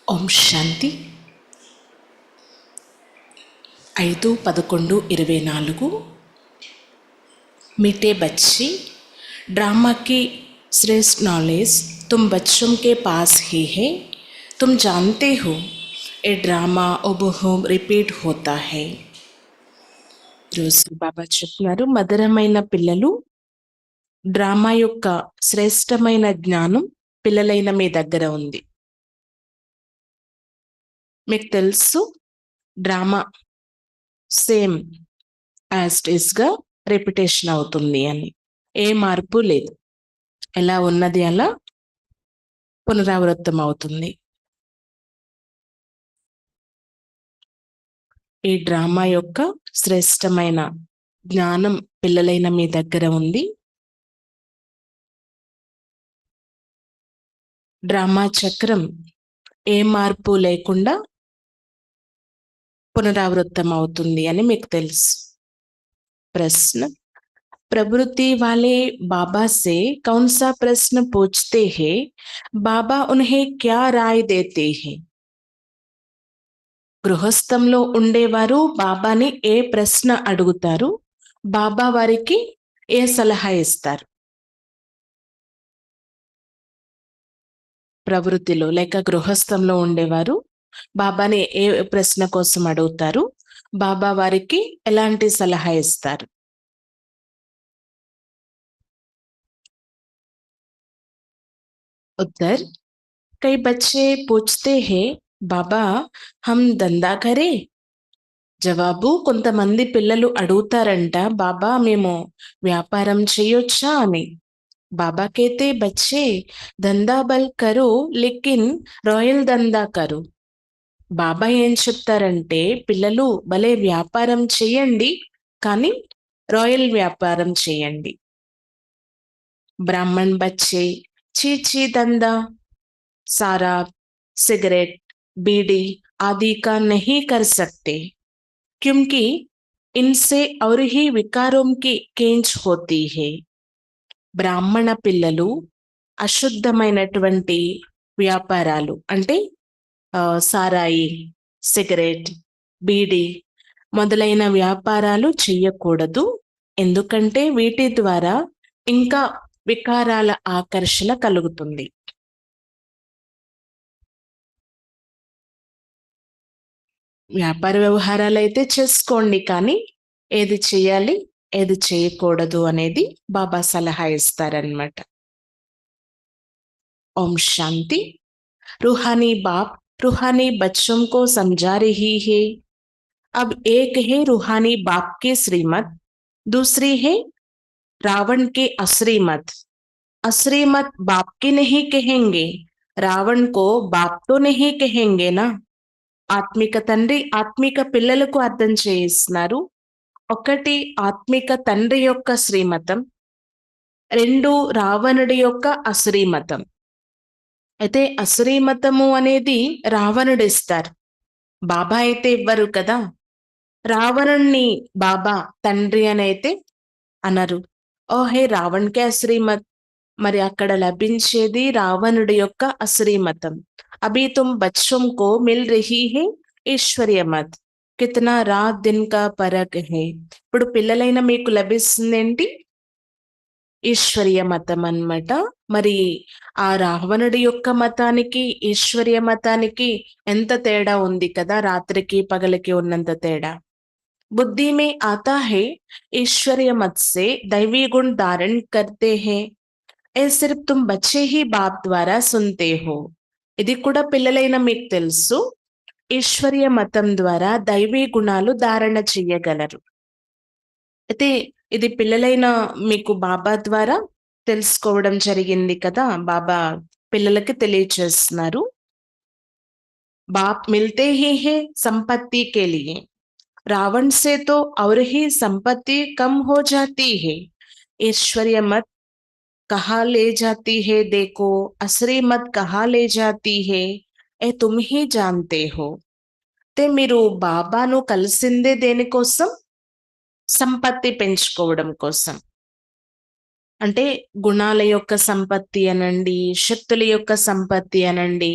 ఓం శాంతి. 5/11/24 मीठे बच्चे, ड्रामा की श्रेष्ठ नॉलेज तुम बच्चों के पास ही है. तुम जानते हो ये ड्रामा ओबहुम रिपीट होता है. రోజు బాబా చెప్తున్నారు, మధురమైన పిల్లలు, డ్రామా యొక్క శ్రేష్టమైన జ్ఞానం పిల్లలైన మీ దగ్గర ఉంది. మీకు తెలుసు డ్రామా సేమ్ యాజ్ గా రిపిటేషన్ అవుతుంది అని. ఏ మార్పు లేదు, ఎలా ఉన్నది అలా పునరావృతం అవుతుంది. ఈ డ్రామా యొక్క శ్రేష్టమైన జ్ఞానం పిల్లలైన మీ దగ్గర ఉంది. డ్రామా చక్రం ఏ మార్పు లేకుండా పునరావృతం అవుతుంది అని మీకు తెలుసు. ప్రశ్న, प्रवृत्ति वाले बाबा से कौन सा प्रश्न पूछते हैं, बाबा उन्हें क्या राय देते हैं? గృహస్థంలో ఉండేవారు బాబాని ఏ ప్రశ్న అడుగుతారు, బాబా వారికి ఏ సలహా ఇస్తారు? ప్రవృత్తిలో లేక గృహస్థంలో ఉండేవారు బాబాని ఏ ప్రశ్న కోసం అడుగుతారు, బాబా వారికి ఎలాంటి సలహా ఇస్తారు? उत्तर, कई बच्चे पूछते हैं, बाबा हम धंधा करें? జవాబు, కొంతమంది పిల్లలు అడుగుతారంట, బాబా మేము వ్యాపారం చేయొచ్చా అని. బాబా कहते बच्चे धंधा बल करो लेकिन రాయల్ దందా కరు. బాబా ఏం చెప్తారంటే, పిల్లలు భలే వ్యాపారం చేయండి కానీ రాయల్ వ్యాపారం చేయండి. ब्राह्मण बच्चे ची ची धंधा शराब सिगरेट बीड़ी आदि का नहीं कर सकते क्योंकि इनसे और ही विकारों की केंच होती है. బ్రాహ్మణ పిల్లలు అశుద్ధమైనటువంటి వ్యాపారాలు అంటే సారాయి, సిగరెట్, బీడి మొదలైన వ్యాపారాలు చెయ్యకూడదు, ఎందుకంటే వీటి ద్వారా ఇంకా వికారాల ఆకర్షణ కలుగుతుంది. వ్యాపార వ్యవహారాలు అయితే చేసుకోండి, కానీ ఏది చేయాలి ఏది చేయకూడదు అనేది బాబా సలహా ఇస్తారన్నమాట. ఓం శాంతి. रूहानी बाप रूहानी बच्चों को समझा रही है. अब एक है रूहानी बाप की श्रीमत, दूसरी है रावण के अश्रीमत. अश्रीमत बाप की नहीं कहेंगे, रावण को बाप तो नहीं कहेंगे ना. ఆత్మిక తండ్రి ఆత్మిక పిల్లలకు అర్థం చేయిస్తున్నారు. ఒకటి ఆత్మిక తండ్రి యొక్క శ్రీమతం, రెండు రావణుడి యొక్క అశ్రీమతం. అయితే అశ్రీమతము అనేది రావణుడు ఇస్తారు, బాబా అయితే ఇవ్వరు కదా. రావణుణ్ణి బాబా తండ్రి అని అయితే అనరు. ఓహే రావణ్కే అశ్రీమత్, మరి అక్కడ లభించేది రావణుడి యొక్క అశ్రీమతం. అభి తుమ్ బచ్చోం కో మిల్ రహీ హై ఈశ్వర్య మత్, కితనా రాత్ దిన్ కా ఫరక్ హై. ఇప్పుడు పిల్లలైన మీకు లభిస్తుంది ఏంటి? ఈశ్వర్య మతం అన్నమాట. మరి ఆ రావణుడి యొక్క మతానికి ఈశ్వర్య మతానికి ఎంత తేడా ఉంది కదా, రాత్రికి పగలికి ఉన్నంత తేడా. बुद्धि में आता है ईश्वरीय मत से दैवी गुण धारण करते हैं, ये सिर्फ तुम बच्चे ही बाप द्वारा सुनते हो. ఇది కూడా పిల్లలైన మీకు తెలుసు, ఈశ్వర్య మతం ద్వారా దైవీ గుణాలు ధారణ చెయ్యగలరు. అయితే ఇది పిల్లలైన మీకు బాబా ద్వారా తెలుసుకోవడం జరిగింది కదా, బాబా పిల్లలకి తెలియచేస్తున్నారు. బాప్ మిల్తే హీ హే సంపత్తి కే లియే, रावण से तो और ही संपत्ति कम हो जाती है. ईश्वरीय मत कहाँ ले जाती है देखो, असली मत कहाँ ले जाती है ఏ तुम ही जानते हो. ते మీరు బాబాను కలిసిందే దేనికోసం? సంపత్తి పెంచుకోవడం కోసం. అంటే గుణాల యొక్క సంపత్తి అనండి, శక్తుల యొక్క సంపత్తి అనండి,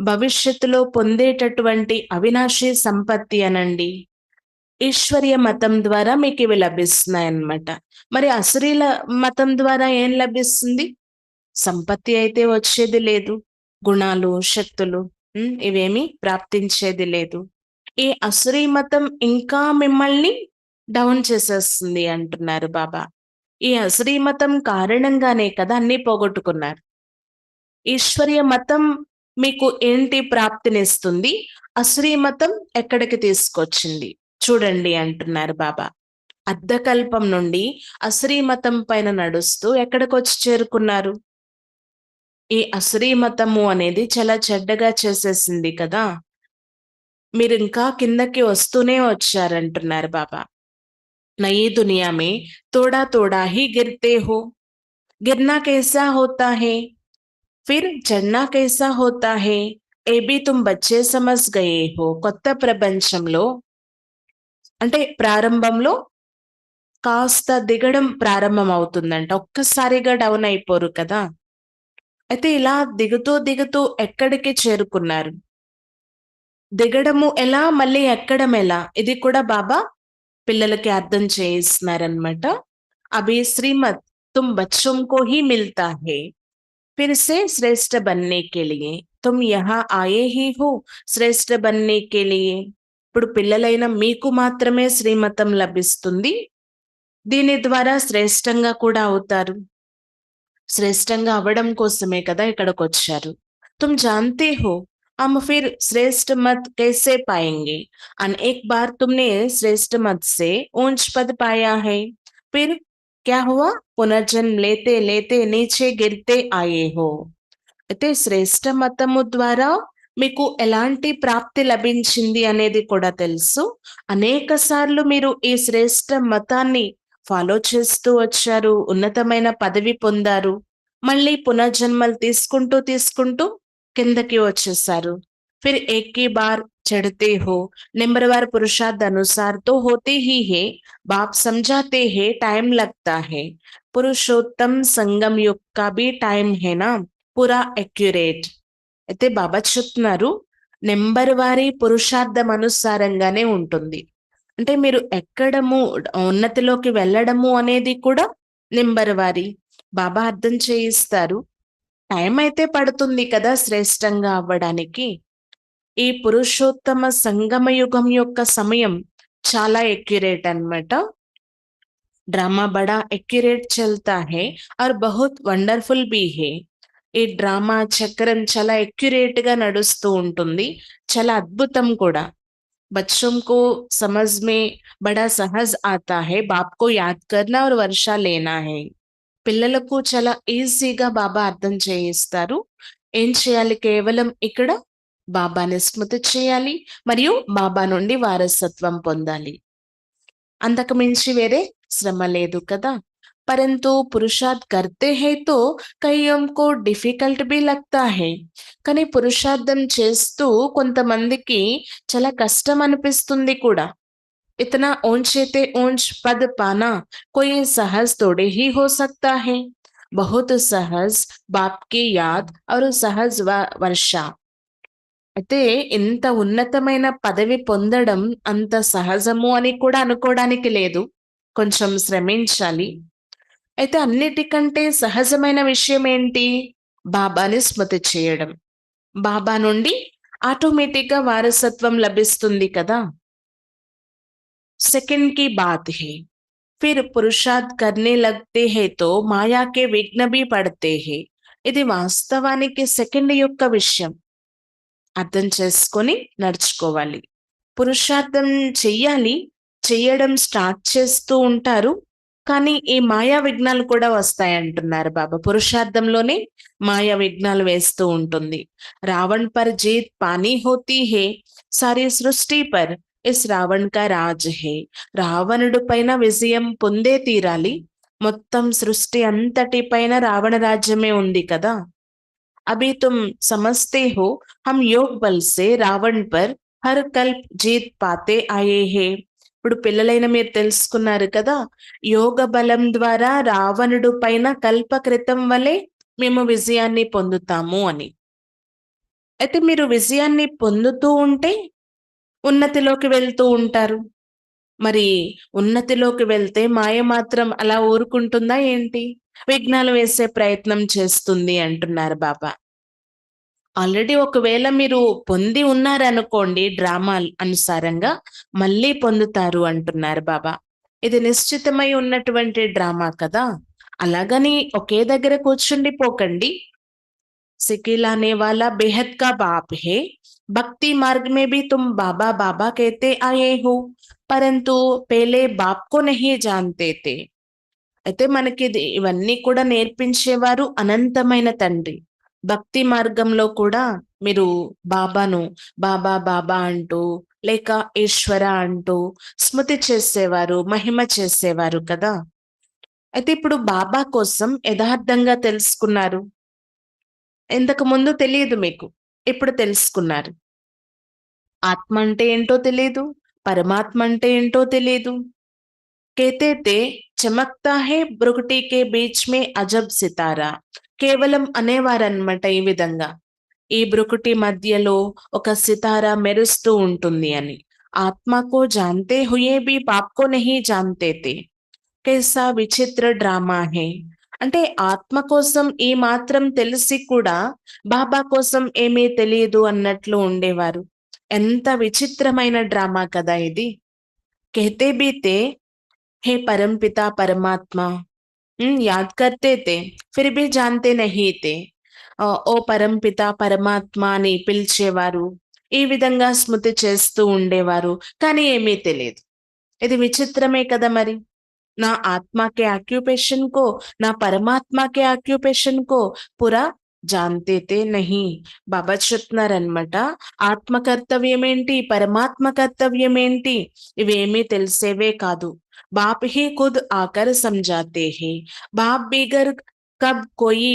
భవిష్యత్తులో పొందేటటువంటి అవినాశీ సంపత్తి అనండి, ఈశ్వర్య మతం ద్వారా మీకు ఇవి లభిస్తున్నాయన్నమాట. మరి అసురీల మతం ద్వారా ఏం లభిస్తుంది? సంపత్తి అయితే వచ్చేది లేదు. గుణాలు, శక్తులు ఇవేమీ ప్రాప్తించేది లేదు. ఈ అసురీ మతం ఇంకా మిమ్మల్ని డౌన్ చేసేస్తుంది అంటున్నారు బాబా. ఈ అసురీ మతం కారణంగానే కదా అన్నీ పోగొట్టుకున్నారు. ఈశ్వర్య మతం మీకు ఏంటి ప్రాప్తినిస్తుంది? అసురీ మతం ఎక్కడికి తీసుకొచ్చింది? చూడండి అంటున్నారు బాబా. అర్ధకల్పం నుండి అసురీ మతం పైన నడుస్తూ ఎక్కడికొచ్చి చేరుకున్నారు? ఈ అసురీ మతము అనేది చాలా చెడ్డగా చేసేసింది కదా! మీరింకా కిందకి వస్తూనే వచ్చారంటున్నారు బాబా. నయీ దునియా మే తోడా తోడా హీ గిర్తే హో. గిర్నా कैसा होता है? फिर चढ़ना कैसा होता है? ఏ బీ తుమ్ బచ్చే సమజ్ గయే హో. కొత్త ప్రపంచంలో అంటే ప్రారంభంలో కాస్త దిగడం ప్రారంభమవుతుందంట. ఒక్కసారిగా డౌన్ అయిపోరు కదా! అయితే ఇలా దిగుతూ, దిగుతూ ఎక్కడికి చేరుకున్నారు? దిగడము ఎలా? మళ్ళీ ఎక్కడం ఎలా? ఇది కూడా బాబా పిల్లలకి అర్థం చేయిస్తున్నారనమాట. అభి శ్రీమత్ తుమ్ బచ్చోं को ही मिलता है, फिर से श्रेष्ठ बनने के लिए. तुम यहाँ आए ही हो శ్రేష్ఠ बनने के लिए. ఇప్పుడు పిల్లలైన మీకు మాత్రమే శ్రీమతం లభిస్తుంది. దీని ద్వారా శ్రేష్టంగా కూడా అవుతారు. శ్రేష్టంగా అవ్వడం కోసమే కదా ఇక్కడికొచ్చారు. तुम जानते हो हम फिर श्रेष्ठ मत कैसे पाएंगे? और एक बार तुमने श्रेष्ठ मत से ऊंच पद पाया है, फिर क्या हुआ? पुनर्जन्म लेते लेते नीचे गिरते आए हो. అయితే శ్రేష్ఠ మతము ద్వారా మీకు ఎలాంటి ప్రాప్తి లభించింది అనేది కూడా తెలుసు. అనేక సార్లు మీరు ఈ శ్రేష్ఠ మతాన్ని ఫాలో చేస్తూ వచ్చారు. ఉన్నతమైన పదవి పొందారు. మళ్ళీ పునర్జన్మలు తీసుకుంటూ తీసుకుంటూ కిందకి వచ్చేసారు. फिर एक ही बार चढ़ते हो. नंबरवार पुरुषार्थ अनुसार तो होते ही है. बाप समझाते हैं टाइम लगता है. पुरुषोत्तम संगम युग का भी टाइम है ना, पूरा एक्यूरेट. అయితే బాబా చెప్తున్నారు నెంబర్ వారి పురుషార్థం అనుసారంగానే ఉంటుంది. అంటే మీరు ఎక్కడము ఉన్నతిలోకి వెళ్ళడము అనేది కూడా నెంబర్ వారి. బాబా అర్థం చేయిస్తారు. టైం అయితే పడుతుంది కదా శ్రేష్టంగా అవ్వడానికి. ఈ పురుషోత్తమ సంగమ యుగం యొక్క సమయం చాలా एक्यूरेट అన్నమాట. ड्रामा बड़ा एक्यूरेट चलता है और बहुत వండర్ఫుల్ भी है. ఈ డ్రామా చక్రం చాలా एक्यूरेट గా నడుస్తూ ఉంటుంది. చాలా అద్భుతం కూడా. बच्चों को समझ में बड़ा सहज आता है. बाप को याद करना और वर्षा लेना है. పిల్లలకు చాలా ఈజీగా బాబా అర్థం చేయిస్తారు. ఏం చేయాలి? కేవలం ఇక్కడ బాబాని స్మృతి చేయాలి మరియు బాబా నుండి వారసత్వం పొందాలి. అంతకు మించి వేరే శ్రమ లేదు కదా. परंतु पुरुषार्थ करते हैं तो कईयों को डिफिकल्ट भी लगता है. కానీ పురుషార్థం చేస్తూ కొంతమందికి చాలా కష్టం అనిపిస్తుంది కూడా. इतना ऊंचे ते ऊंच पद पाना कोई सहज थोड़े ही हो सकता है. बहुत सहज बाप की याद और सहज वर्षा. అయితే ఇంత ఉన్నతమైన పదవి పొందడం అంత సహజము అని కూడా అనుకోవడానికి లేదు. కొంచెం శ్రమించాలి. అయితే అన్నిటికంటే సహజమైన విషయం ఏంటి? బాబాని స్మృతి చేయడం. బాబా నుండి ఆటోమేటిక్‌గా వారసత్వం లభిస్తుంది కదా. सेकंड की बात है. फिर पुरुषार्थ करने लगते हैं तो माया के विघ्न भी पड़ते हैं. ఇది వాస్తవానికి సెకండ్ యొక్క విషయం. అర్థం చేసుకొని నడుచుకోవాలి. పురుషార్థం చెయ్యాలి. చెయ్యడం స్టార్ట్ చేస్తూ ఉంటారు. కానీ ఈ మాయా విఘ్నాలు కూడా వస్తాయంటున్నారు బాబా. పురుషార్థంలోనే మాయా విఘ్నాలు వేస్తూ ఉంటుంది. రావణ్ పర్ జీత్ పానీ హోతీ హే, సారీ సృష్టి పర్ ఇస్ రావణ్ కా రాజ్ హే. రావణుడు పైన విజయం పొందే తీరాలి. మొత్తం సృష్టి అంతటి పైన రావణ రాజ్యమే ఉంది కదా. अभी तुम समझते हो हम योग बल से रावण पर हर कल्प जीत पाते आए हैं. ఇప్పుడు పిల్లలైన మీరు తెలుసుకున్నారు కదా, యోగ బలం ద్వారా రావణుడు పైన కల్పకృతం వలె మేము విజయాన్ని పొందుతాము అని. అయితే మీరు విజయాన్ని పొందుతూ ఉంటే ఉన్నతిలోకి వెళ్తూ ఉంటారు. మరి ఉన్నతిలోకి వెళ్తే మాయ మాత్రం అలా ఊరుకుంటుందా ఏంటి? విఘ్నాలు వేసే ప్రయత్నం చేస్తుంది అంటున్నారు బాబా. ఆల్రెడీ ఒకవేళ మీరు పొంది ఉన్నారనుకోండి డ్రామా అనుసారంగా, మళ్ళీ పొందుతారు అంటున్నారు బాబా. ఇది నిశ్చితమై ఉన్నటువంటి డ్రామా కదా! అలాగని ఒకే దగ్గర కూర్చుండిపోకండి. सिखिलाने वाला बेहद का बाप है। भक्ति मार्ग में भी तुम बाबा बाबा कहते आए हो, परंतु पहले बाप को नहीं जानते थे. అయితే మనకి ఇవన్నీ కూడా నేర్పించేవారు అనంతమైన తండ్రి. భక్తి మార్గంలో కూడా మీరు బాబాను బాబా బాబా అంటూ లేక ఈశ్వర అంటూ స్మృతి చేసేవారు, మహిమ చేసేవారు కదా! అయితే ఇప్పుడు బాబా కోసం యథార్థంగా తెలుసుకున్నారు. ఇంతకు ముందు తెలియదు మీకు. ఇప్పుడు తెలుసుకున్నారు. ఆత్మ అంటే ఏంటో తెలీదు. పరమాత్మ అంటే ఏంటో తెలీదు. कहते थे చమక్తా హే బ్రుకుటి కే బీచ్ మే అజబ్ సితారా. కేవలం అనేవారన్నమాట ఈ విధంగా. ఈ బ్రుకుటి మధ్యలో ఒక సితారా మెరుస్తూ ఉంటుంది అని. ఆత్మ కో జాన్తే హుయే భీ బాప్ కో నహీ జాన్తే తే. కేసా విచిత్ర డ్రామా హే. అంటే ఆత్మ కోసం ఈ మాత్రం తెలిసి కూడా బాబా కోసం ఏమీ తెలియదు అన్నట్లు ఉండేవారు. ఎంత విచిత్రమైన డ్రామా కదా ఇది. कहते भी थे हे परमपिता परमात्मा, याद करते थे फिर भी जानते नहीं थे. ఓ పరంపిత పరమాత్మ అని పిలిచేవారు. ఈ విధంగా స్మృతి చేస్తూ ఉండేవారు. కానీ ఏమీ తెలియదు. ఇది విచిత్రమే కదా మరి. ना आत्मा के ऑक्यूपेशन को ना परमात्मा के ऑक्यूपेशन को पूरा जानते थे नहीं. బాబా చెప్తున్నారనమాట, ఆత్మ కర్తవ్యం ఏంటి, పరమాత్మ కర్తవ్యం ఏంటి, ఇవేమీ తెలిసేవే కాదు. बाप ही खुद आकर समझाते हैं. बाप बिगर कब कोई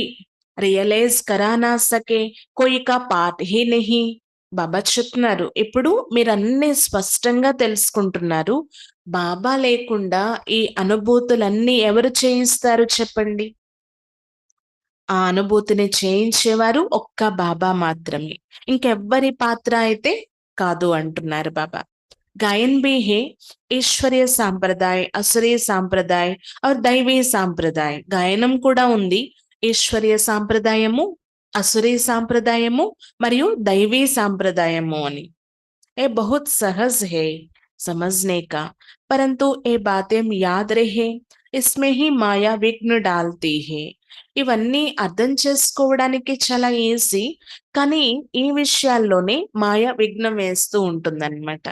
రియలైజ్ करा ना सके, कोई का पार्ट ही नहीं. బాబా చెప్తున్నారు, ఇప్పుడు మీరన్నీ స్పష్టంగా తెలుసుకుంటున్నారు. బాబా లేకుండా ఈ అనుభూతులన్నీ ఎవరు చేయిస్తారు చెప్పండి? ఆ అనుభూతిని చేయించేవారు ఒక్క బాబా మాత్రమే. ఇంకెవ్వరి పాత్ర అయితే కాదు అంటున్నారు బాబా. गायन भी है ఈశ్వరీయ సాంప్రదాయ, అసురీయ సాంప్రదాయ और దైవీ సాంప్రదాయ. గాయనం కూడా ఉంది. ఈశ్వరీయ సాంప్రదాయము, అసురీ సాంప్రదాయము మరియు దైవీ సాంప్రదాయము అని. ये बहुत सहज है समझने का, परंतु ये बातें याद रहे इसमें ही మాయా విఘ్న డాల్తీ है. ఇవన్నీ అర్థం చేసుకోవడానికి చాలా ఈజీ, కానీ ఈ విషయాల్లోనే మాయ విఘ్నం వేస్తూ ఉంటుందన్నమాట.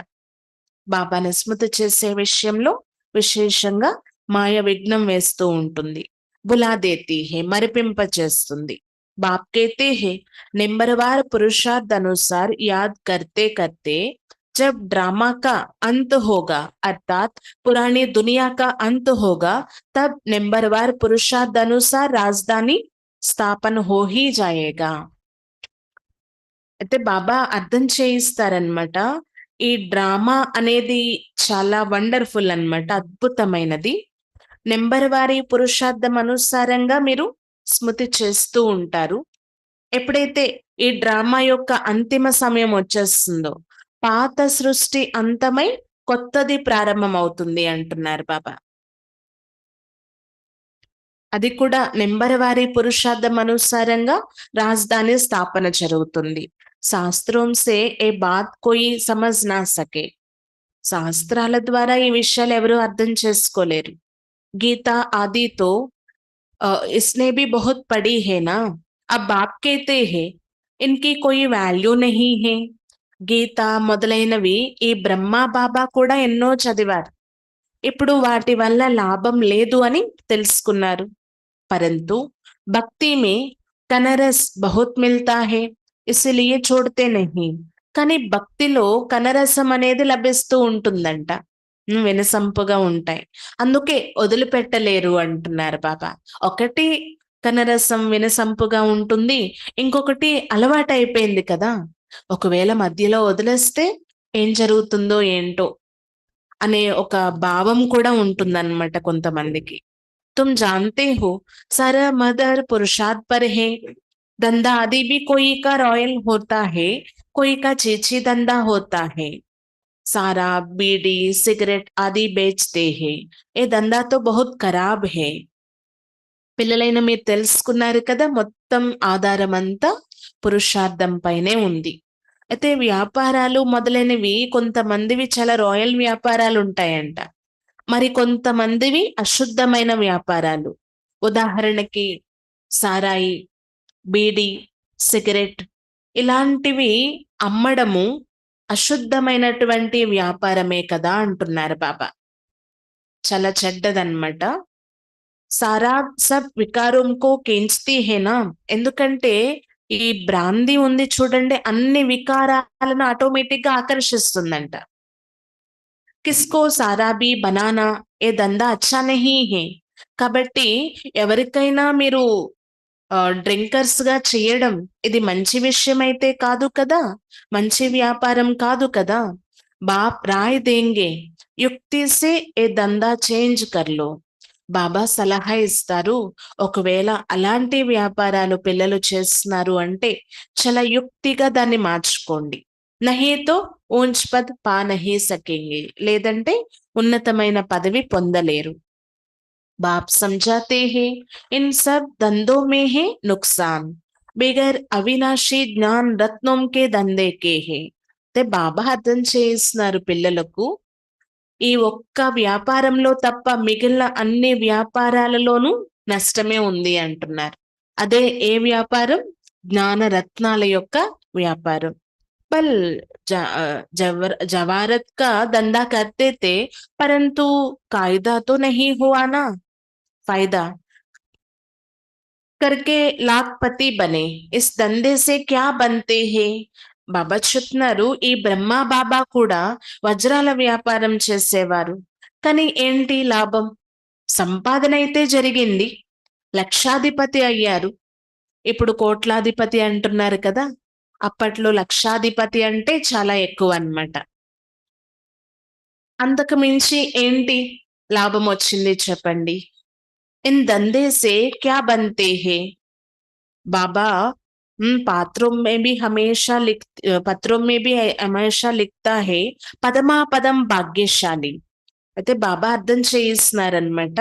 బాబాని స్మృతి చేసే విషయంలో విశేషంగా మాయ విఘ్నం వేస్తూ ఉంటుంది. బులా దేతీ హే, మరిపింప చేస్తుంది. बाप कहते हैं नंबरवार पुरुषार्थ अनुसार याद करते करते जब ड्रामा का अंत होगा, अर्थात पुरानी दुनिया का अंत होगा, तब नंबरवार पुरुषार्थ अनुसार राजधानी स्थापन हो ही जाएगा. అయితే బాబా అర్థం చేయిస్తారనమాట. ఈ డ్రామా అనేది చాలా వండర్ఫుల్ అన్నమాట, అద్భుతమైనది. నెంబర్ వారి పురుషార్థం అనుసారంగా మీరు స్మృతి చేస్తూ ఉంటారు. ఎప్పుడైతే ఈ డ్రామా యొక్క అంతిమ సమయం వచ్చేస్తుందో, పాత సృష్టి అంతమై కొత్తది ప్రారంభమవుతుంది అంటున్నారు బాబా. అది కూడా నెంబర్ వారి పురుషార్థం అనుసారంగా రాజధాని స్థాపన జరుగుతుంది. శాస్త్రం సే ఏ బాత్ కోయి సమజ్ నా సకే. శాస్త్రాల ద్వారా ఈ విషయాలు ఎవరు అర్థం చేసుకోలేరు. గీత ఆదితో इसने भी बहुत पढ़ी है ना, अब बाप कहते हैं इनकी कोई వాల్యూ नहीं है. గీత మొదలైనవి ఈ బ్రహ్మ బాబా కూడా ఎన్నో చదివారు. ఇప్పుడు వాటి వల్ల లాభం లేదు అని తెలుసుకున్నారు. परंतु భక్తి మే కనరస్ బహుత్ మిల్తా హే, ఇసిలియే చూడతే నహీ. కానీ భక్తిలో కనరసం అనేది లభిస్తూ ఉంటుందంట. వినసంపుగా ఉంటాయి, అందుకే వదిలిపెట్టలేరు అంటున్నారు బాబా. ఒకటి కనరసం వినసంపుగా ఉంటుంది, ఇంకొకటి అలవాటు అయిపోయింది కదా. ఒకవేళ మధ్యలో వదిలేస్తే ఏం జరుగుతుందో ఏంటో. అనే ఒక భావం కూడా ఉంటుందన్నమాట కొంతమందికి. तुम जानते हो सारा मदर पुरुषार्थ पर है। धंधा आदि भी कोई का रॉयल होता है, कोई का चीची धंधा होता है। सारा बीड़ी सिगरेट आदि बेचते हैं। ये धंधा तो बहुत खराब है। పిల్లలైన మీరు తెలుసుకున్నారు కదా, మొత్తం ఆధారం అంతా పురుషార్థం పైనే ఉంది. అయితే వ్యాపారాలు మొదలైనవి కొంతమందివి చాలా రాయల్ వ్యాపారాలు ఉంటాయంట. మరి కొంతమందివి అశుద్ధమైన వ్యాపారాలు. ఉదాహరణకి సారాయి, బీడీ, సిగరెట్ ఇలాంటివి అమ్మడము అశుద్ధమైనటువంటి వ్యాపారమే కదా అంటున్నారు బాబా. చాలా చెడ్డదన్నమాట. సారా సబ్ వికారంకో కేంచుతీ హేనా. ఎందుకంటే ఈ బ్రాందీ ఉంది చూడండి, అన్ని వికారాలను ఆటోమేటిక్ గా ఆకర్షిస్తుందంట. కిస్కో సారా బి బనానా ఏ దందా అచ్చా నహీ హే. కాబట్టి ఎవరికైనా మీరు డ్రింకర్స్ గా చేయడం ఇది మంచి విషయం అయితే కాదు కదా, మంచి వ్యాపారం కాదు కదా. బాప్ రాయ్ దేంగే యుక్తి సే ఏ దందా చేంజ్ కర్లో. బాబా సలహా ఇస్తారు, ఒకవేళ అలాంటి వ్యాపారాలు పిల్లలు చేస్తున్నారు అంటే చాలా యుక్తిగా దాన్ని మార్చుకోండి. నహీతో ఊంచ్ పద్ పా నహీ సకేంగే, లేదంటే ఉన్నతమైన పదవి పొందలేరు. बाप समझाते हैं इन सब धंधों में है नुकसान, बगैर అవినాశి జ్ఞాన్ రత్నం కే దందే కే హే. అంటే బాబా అర్థం చేయిస్తున్నారు పిల్లలకు, ఈ ఒక్క వ్యాపారంలో తప్ప మిగిలిన అన్ని వ్యాపారాలలోనూ నష్టమే ఉంది అంటున్నారు. అదే ఏ వ్యాపారం? జ్ఞాన రత్నాల యొక్క వ్యాపారం. పల్ जवारत का धंधा करते थे, परंतु कायदा तो नहीं हुआ ना, फायदा करके लाखपति बने, इस धंधे से क्या बनते हैं. బాబా చెప్తున్నారు, ఈ బ్రహ్మ బాబా కూడా వజ్రాల వ్యాపారం చేసేవారు, కానీ ఏంటి లాభం? సంపాదన అయితే జరిగింది, లక్షాధిపతి అయ్యారు. ఇప్పుడు కోట్లాధిపతి అంటున్నారు కదా, అప్పట్లో లక్షాధిపతి అంటే చాలా ఎక్కువ అన్నమాట. అంతకు మించి ఏంటి లాభం వచ్చింది చెప్పండి? ఇన్ దందే సే క్యా బంతే హే. बाबा पात्रों में भी हमेशा पत्रों में भी हमेशा लिखता है పదమాపదం భాగ్యశాలి. అయితే బాబా అర్థం చేయిస్తున్నారనమాట,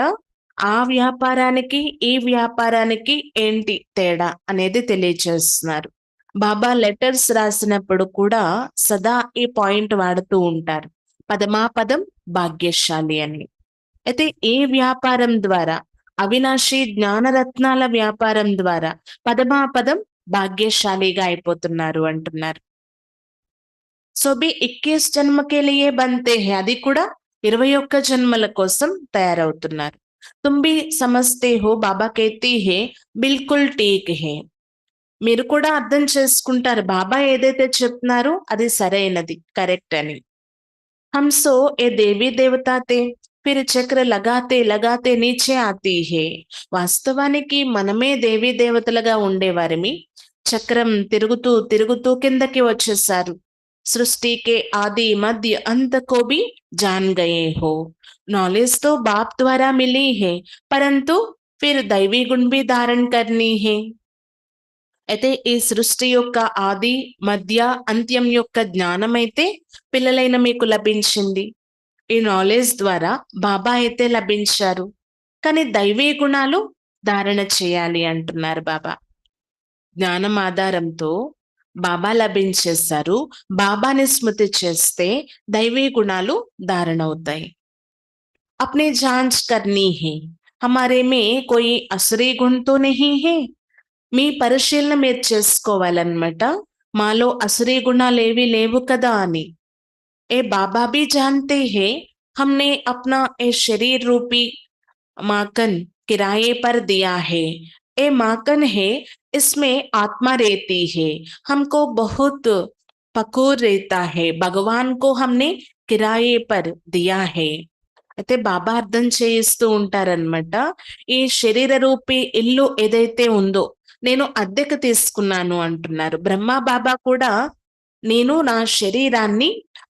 ఆ వ్యాపారానికి ఈ వ్యాపారానికి ఏంటి తేడా అనేది తెలియచేస్తున్నారు. బాబా లెటర్స్ రాసినప్పుడు కూడా సదా ఈ పాయింట్ వాడుతూ ఉంటారు, పదమాపదం భాగ్యశాలి అని. అయితే ఏ వ్యాపారం ద్వారా? అవినాశి జ్ఞానరత్నాల వ్యాపారం ద్వారా పదమాపదం భాగ్యశాలిగా అయిపోతున్నారు అంటున్నారు. సో బి 21 జన్మకే లియే బంతే హే, అది కూడా 21 జన్మల కోసం తయారవుతున్నారు. తుమ్ భీ సమజ్తే హో, బాబా కేతీ హే బిల్కుల్ ఠీక్ హే. మీరు కూడా అర్థం చేసుకుంటారు, బాబా ఏదైతే చెప్తున్నారో అది సరైనది, కరెక్ట్ అని. హంసో ఏ దేవీ దేవతా తే ఫిర్ చక్ర లగాతే లగాతే నీచే ఆతీ హే. వాస్తవానికి మనమే దేవీ దేవతలుగా ఉండేవారిమి, చక్రం తిరుగుతూ తిరుగుతూ కిందకి వచ్చేసారు. సృష్టికే ఆది మధ్య అంత को भी जान गए हो. नॉलेज तो बाप द्वारा मिली है, परंतु फिर दैवी गुण भी धारण करनी है. అయితే ఈ సృష్టి యొక్క ఆది మధ్య అంత్యం యొక్క జ్ఞానం అయితే పిల్లలైన మీకు లభించింది. ఈ నాలెడ్జ్ ద్వారా బాబా అయితే లభించారు, కానీ దైవీ గుణాలు ధారణ చేయాలి అంటున్నారు బాబా. జ్ఞానం ఆధారంతో బాబా లభించేస్తారు, బాబాని స్మృతి చేస్తే దైవీ గుణాలు ధారణ అవుతాయి. अपनी जांच करनी है, हमारे में कोई असली गुण तो नहीं है. మీ పరిశీలన మీరు చేసుకోవాలన్నమాట, మాలో అసురీ గుణాలు ఏవి లేవు కదా అని. ఏ బాబా भी जानते हैं हमने अपना ए शरीर रूपी माखन किराए पर दिया है. ए माखन है, इसमें आत्मा रहती है, हमको बहुत पकूर रहता है, भगवान को हमने किराए पर दिया है. అయితే బాబా అర్థం చేయిస్తూ ఉంటారనమాట, ఈ శరీర రూపీ ఇల్లు ఏదైతే ఉందో నేను అద్దెకు తీసుకున్నాను అంటున్నారు. బ్రహ్మ బాబా కూడా నేను నా శరీరాన్ని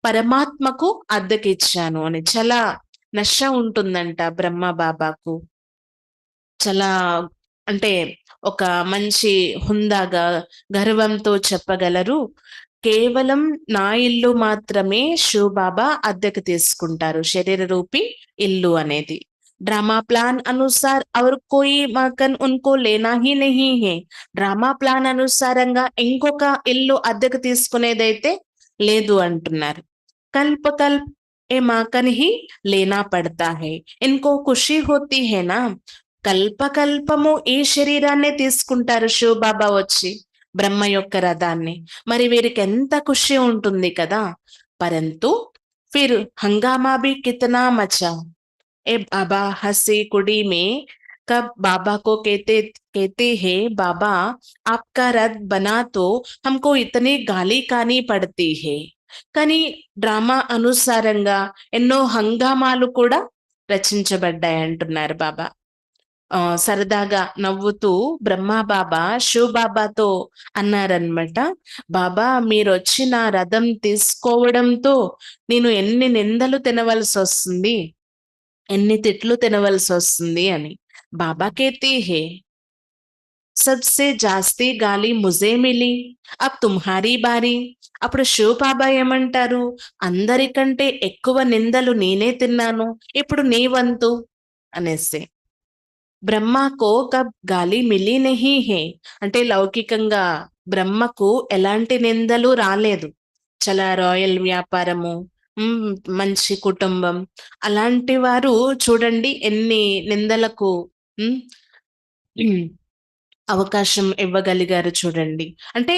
పరమాత్మకు అద్దెకిచ్చాను అని. చాలా నష ఉంటుందంట బ్రహ్మ బాబాకు. చాలా అంటే ఒక మంచి హుందాగా, గర్వంతో చెప్పగలరు. కేవలం నా ఇల్లు మాత్రమే శివ్ బాబా అద్దెకు తీసుకుంటారు. శరీర రూపి ఇల్లు అనేది. డ్రామా ప్లాన్ అనుసార్ ఔర్ కోయి మకాన్ ఉनको లేనా he Nahi high. Drama plan అనుసారంగా ఇంకొక ఇల్లు అద్దెకు తీసుకునేదైతే లేదు అంటున్నారు. కల్ప్ కల్ప్ ఏ మకాన్ హీ లేనా పడతా హై. ఇनको ఖుషీ హోతీ హై నా. కల్పకల్పము ఈ శరీరాన్నే తీసుకుంటారు శివబాబా వచ్చి, బ్రహ్మ యొక్క రథాన్ని. మరి వీరికి ఎంత ఖుషి ఉంటుంది కదా. పరంతు ఫిర్ హంగామా భీ కితనా మచా. ए बाबा हंसी कुड़ी में कब बाबा को कहते हैं बाबा आपका रथ बना तो हमको इतनी गाली खानी पड़ती है. కానీ డ్రామా అనుసారంగా ఎన్నో హంగామాలు కూడా రచించబడ్డాయి అంటున్నారు బాబా. సరదాగా నవ్వుతూ బ్రహ్మా బాబా శివ్ బాబాతో అన్నారనమాట. బాబా మీరొచ్చి నా రథం తీసుకోవడంతో నేను ఎన్ని నిందలు తినవలసి వస్తుంది, ఎన్ని తిట్లు తినవలసి వస్తుంది అని. బాబా కేతే హే సబ్సే జాస్తి గాలి ముజే మిలి, అబ్ తుమ్హారీ బారీ. అప్పుడు శివ్ బాబా ఏమంటారు, అందరికంటే ఎక్కువ నిందలు నేనే తిన్నాను, ఇప్పుడు నీ వంతు అనేసి. బ్రహ్మకో కబ్ గాలి మిలి నహీ హే. అంటే లౌకికంగా బ్రహ్మకు ఎలాంటి నిందలు రాలేదు. చాలా రాయల్ వ్యాపారము, హ్మ్, మంచి కుటుంబం. అలాంటి వారు చూడండి ఎన్ని నిందలకు హ్మ్, హ్మ్, అవకాశం ఇవ్వగలిగారు చూడండి. అంటే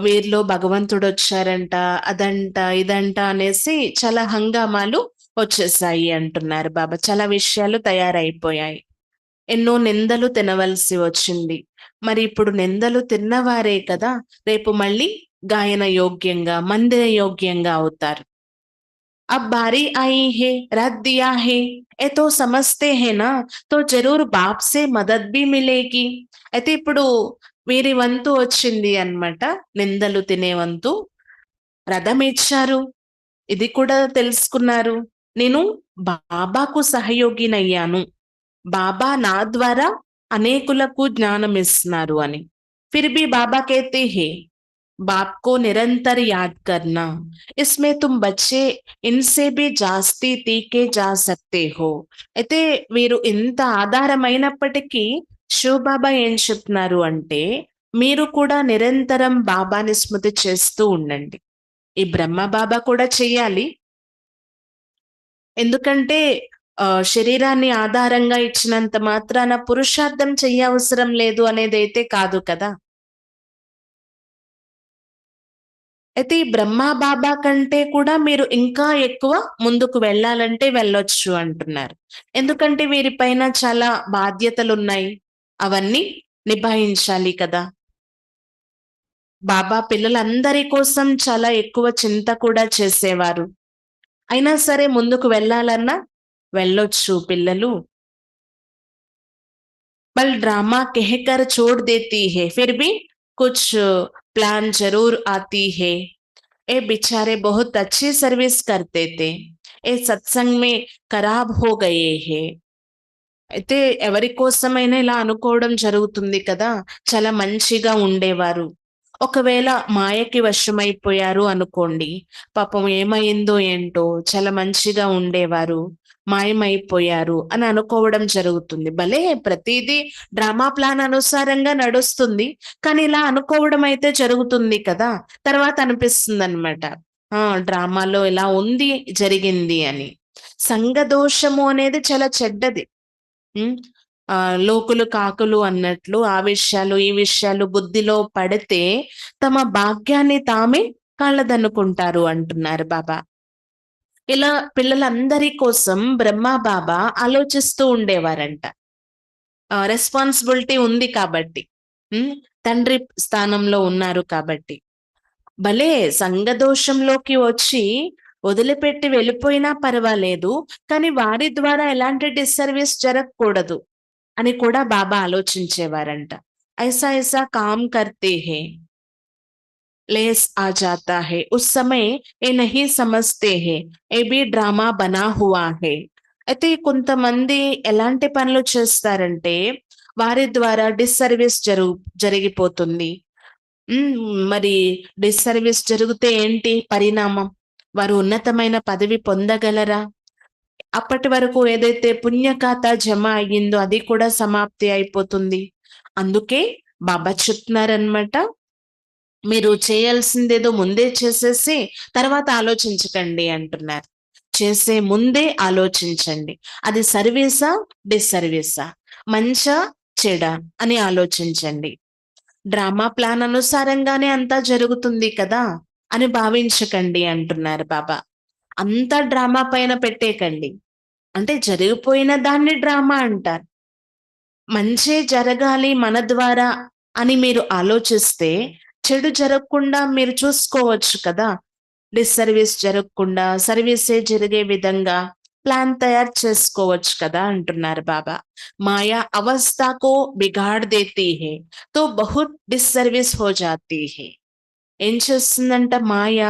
వీరిలో భగవంతుడొచ్చారంట, అదంట, ఇదంట అనేసి చాలా హంగామాలు వచ్చేసాయి అంటున్నారు బాబా. చాలా విషయాలు తయారైపోయాయి. ఎన్నో నిందలు తినవలసి వచ్చింది. మరి ఇప్పుడు నిందలు తిన్నవారే కదా రేపు మళ్ళీ గాయన యోగ్యంగా, మందిర యోగ్యంగా అవుతారు. अब बारी आई है, रख दिया है, ये तो समझते हैं ना, तो जरूर बाप से मदद भी मिलेगी. అయితే ఇప్పుడు వీరి వంతు వచ్చింది అన్నమాట, నిందలు తినే వంతు. రథం ఇచ్చారు, ఇది కూడా తెలుసుకున్నారు. నేను బాబాకు సహయోగినయ్యాను, బాబా నా ద్వారా అనేకులకు జ్ఞానం ఇస్తున్నారు అని. फिर भी बाबा कहते हैं बाप को निरंतर याद करना, इसमें तुम बच्चे इनसे भी జాస్తి తీకే जा सकते हो. అయితే వీరు ఇంత ఆధారమైనప్పటికీ శివ్ బాబా ఏం చెప్తున్నారు అంటే, మీరు కూడా నిరంతరం బాబాని స్మృతి చేస్తూ ఉండండి. ఈ బ్రహ్మ బాబా కూడా చెయ్యాలి. ఎందుకంటే శరీరాన్ని ఆధారంగా ఇచ్చినంత మాత్రాన పురుషార్థం చెయ్యవసరం లేదు అనేదైతే కాదు కదా. అయితే ఈ బ్రహ్మ బాబా కంటే కూడా మీరు ఇంకా ఎక్కువ ముందుకు వెళ్ళాలంటే వెళ్ళొచ్చు అంటున్నారు. ఎందుకంటే వీరిపైన చాలా బాధ్యతలున్నాయి. అవన్నీ నిభాయించాలి కదా. బాబా పిల్లలందరి కోసం చాలా ఎక్కువ చింత కూడా చేసేవారు. అయినా సరే ముందుకు వెళ్ళాలన్నా వెళ్ళొచ్చు పిల్లలు. बल ड्रामा कहकर छोड़ देती है, फिर भी कुछ प्लान जरूर आती है. ये बेचारे बहुत अच्छी सर्विस करते थे, ये सत्संग में खराब हो गए हैं. అయితే ఎవరి కోసమైనా ఇలా అనుకోవడం జరుగుతుంది కదా. చాలా మంచిగా ఉండేవారు. ఒకవేళ మాయకి వశమైపోయారు అనుకోండి. పాపం ఏమైందో ఏంటో చాలా మంచిగా ఉండేవారు, మాయమైపోయారు అని అనుకోవడం జరుగుతుంది. భలే ప్రతీదీ డ్రామా ప్లాన్ అనుసారంగా నడుస్తుంది. కానీ ఇలా అనుకోవడం అయితే జరుగుతుంది కదా. తర్వాత అనిపిస్తుందనమాట, ఆ! డ్రామాలో ఇలా ఉంది, జరిగింది అని. సంఘదోషము అనేది చాలా చెడ్డది. హ్మ్. లోకులు కాకులు అన్నట్లు ఆ విషయాలు, ఈ విషయాలు బుద్ధిలో పడితే తమ భాగ్యాన్ని తామే కళ్ళదన్నుకుంటారు అంటున్నారు బాబా. ఇలా పిల్లలందరి కోసం బ్రహ్మ బాబా ఆలోచిస్తూ ఉండేవారంట. రెస్పాన్సిబిలిటీ ఉంది కాబట్టి. హ్మ్. తండ్రి స్థానంలో ఉన్నారు కాబట్టి. భలే సంఘదోషంలోకి వచ్చి వదిలిపెట్టి వెళ్ళిపోయినా పర్వాలేదు, కానీ వారి ద్వారా ఎలాంటి డిస్సర్వీస్ జరగకూడదు అని కూడా బాబా ఆలోచించేవారంట. ఐసా ఐసా కామ్ కర్తే హే. लेस आ जाता है, उस समय ये नहीं समझते हैं ये भी డ్రామా బనా హువా హై. అయితే కొంతమంది ఎలాంటి పనులు చేస్తారంటే వారి ద్వారా డిస్సర్వీస్ జరిగిపోతుంది. హ్మ్. మరి డిస్సర్వీస్ జరిగితే ఏంటి పరిణామం? వారు ఉన్నతమైన పదవి పొందగలరా? అప్పటి వరకు ఏదైతే పుణ్య ఖాతా జమ అయ్యిందో అది కూడా సమాప్తి అయిపోతుంది. అందుకే బాబా చెప్తున్నారనమాట. మీరు చేయాల్సిందేదో ముందే చేసేసి తర్వాత ఆలోచించకండి అంటున్నారు. చేసే ముందే ఆలోచించండి. అది సర్వీసా? డిస్సర్వీసా? మంచా? చెడా? అని ఆలోచించండి. డ్రామా ప్లాన్ అనుసారంగానే అంతా జరుగుతుంది కదా అని భావించకండి అంటున్నారు బాబా. అంతా డ్రామా పైన పెట్టేకండి. అంటే జరిగిపోయిన దాన్ని డ్రామా అంటారు. మంచే జరగాలి మన ద్వారా అని మీరు ఆలోచిస్తే చెడు జరగకుండా మీరు చూసుకోవచ్చు కదా. డిస్సర్వీస్ జరగకుండా సర్వీసే జరిగే విధంగా ప్లాన్ తయారు చేసుకోవచ్చు కదా అంటున్నారు బాబా. మాయా అవస్థ కో బిగాడ్ దేతీ హై తో బహుత్ డిస్సర్వీస్ హో జాతీ హై. ఏం చేస్తుందంట మాయ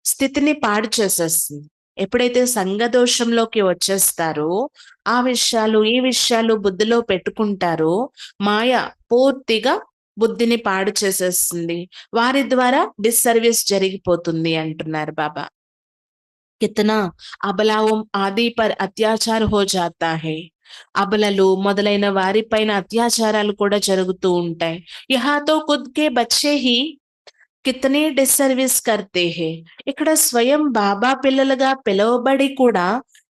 స్థితిని పాడు చేసేస్తుంది. ఎప్పుడైతే సంఘదోషంలోకి వచ్చేస్తారో ఆ విషయాలు ఈ విషయాలు బుద్ధిలో పెట్టుకుంటారో మాయ పూర్తిగా బుద్ధిని పాడు చేసేస్తుంది. వారి ద్వారా డిస్సర్వీస్ జరిగిపోతుంది అంటున్నారు బాబా. కితనా అబలావం ఆది పర్ అత్యాచార్ హో జాతా హై. అబలలు మొదలైన వారిపైన అత్యాచారాలు కూడా జరుగుతూ ఉంటాయి. యహా తో ఖుద్ కే బచ్చే హీ కితనే డిస్సర్వీస్ కర్తే హే. ఇక్కడ స్వయం బాబా పిల్లలుగా పిలువబడి కూడా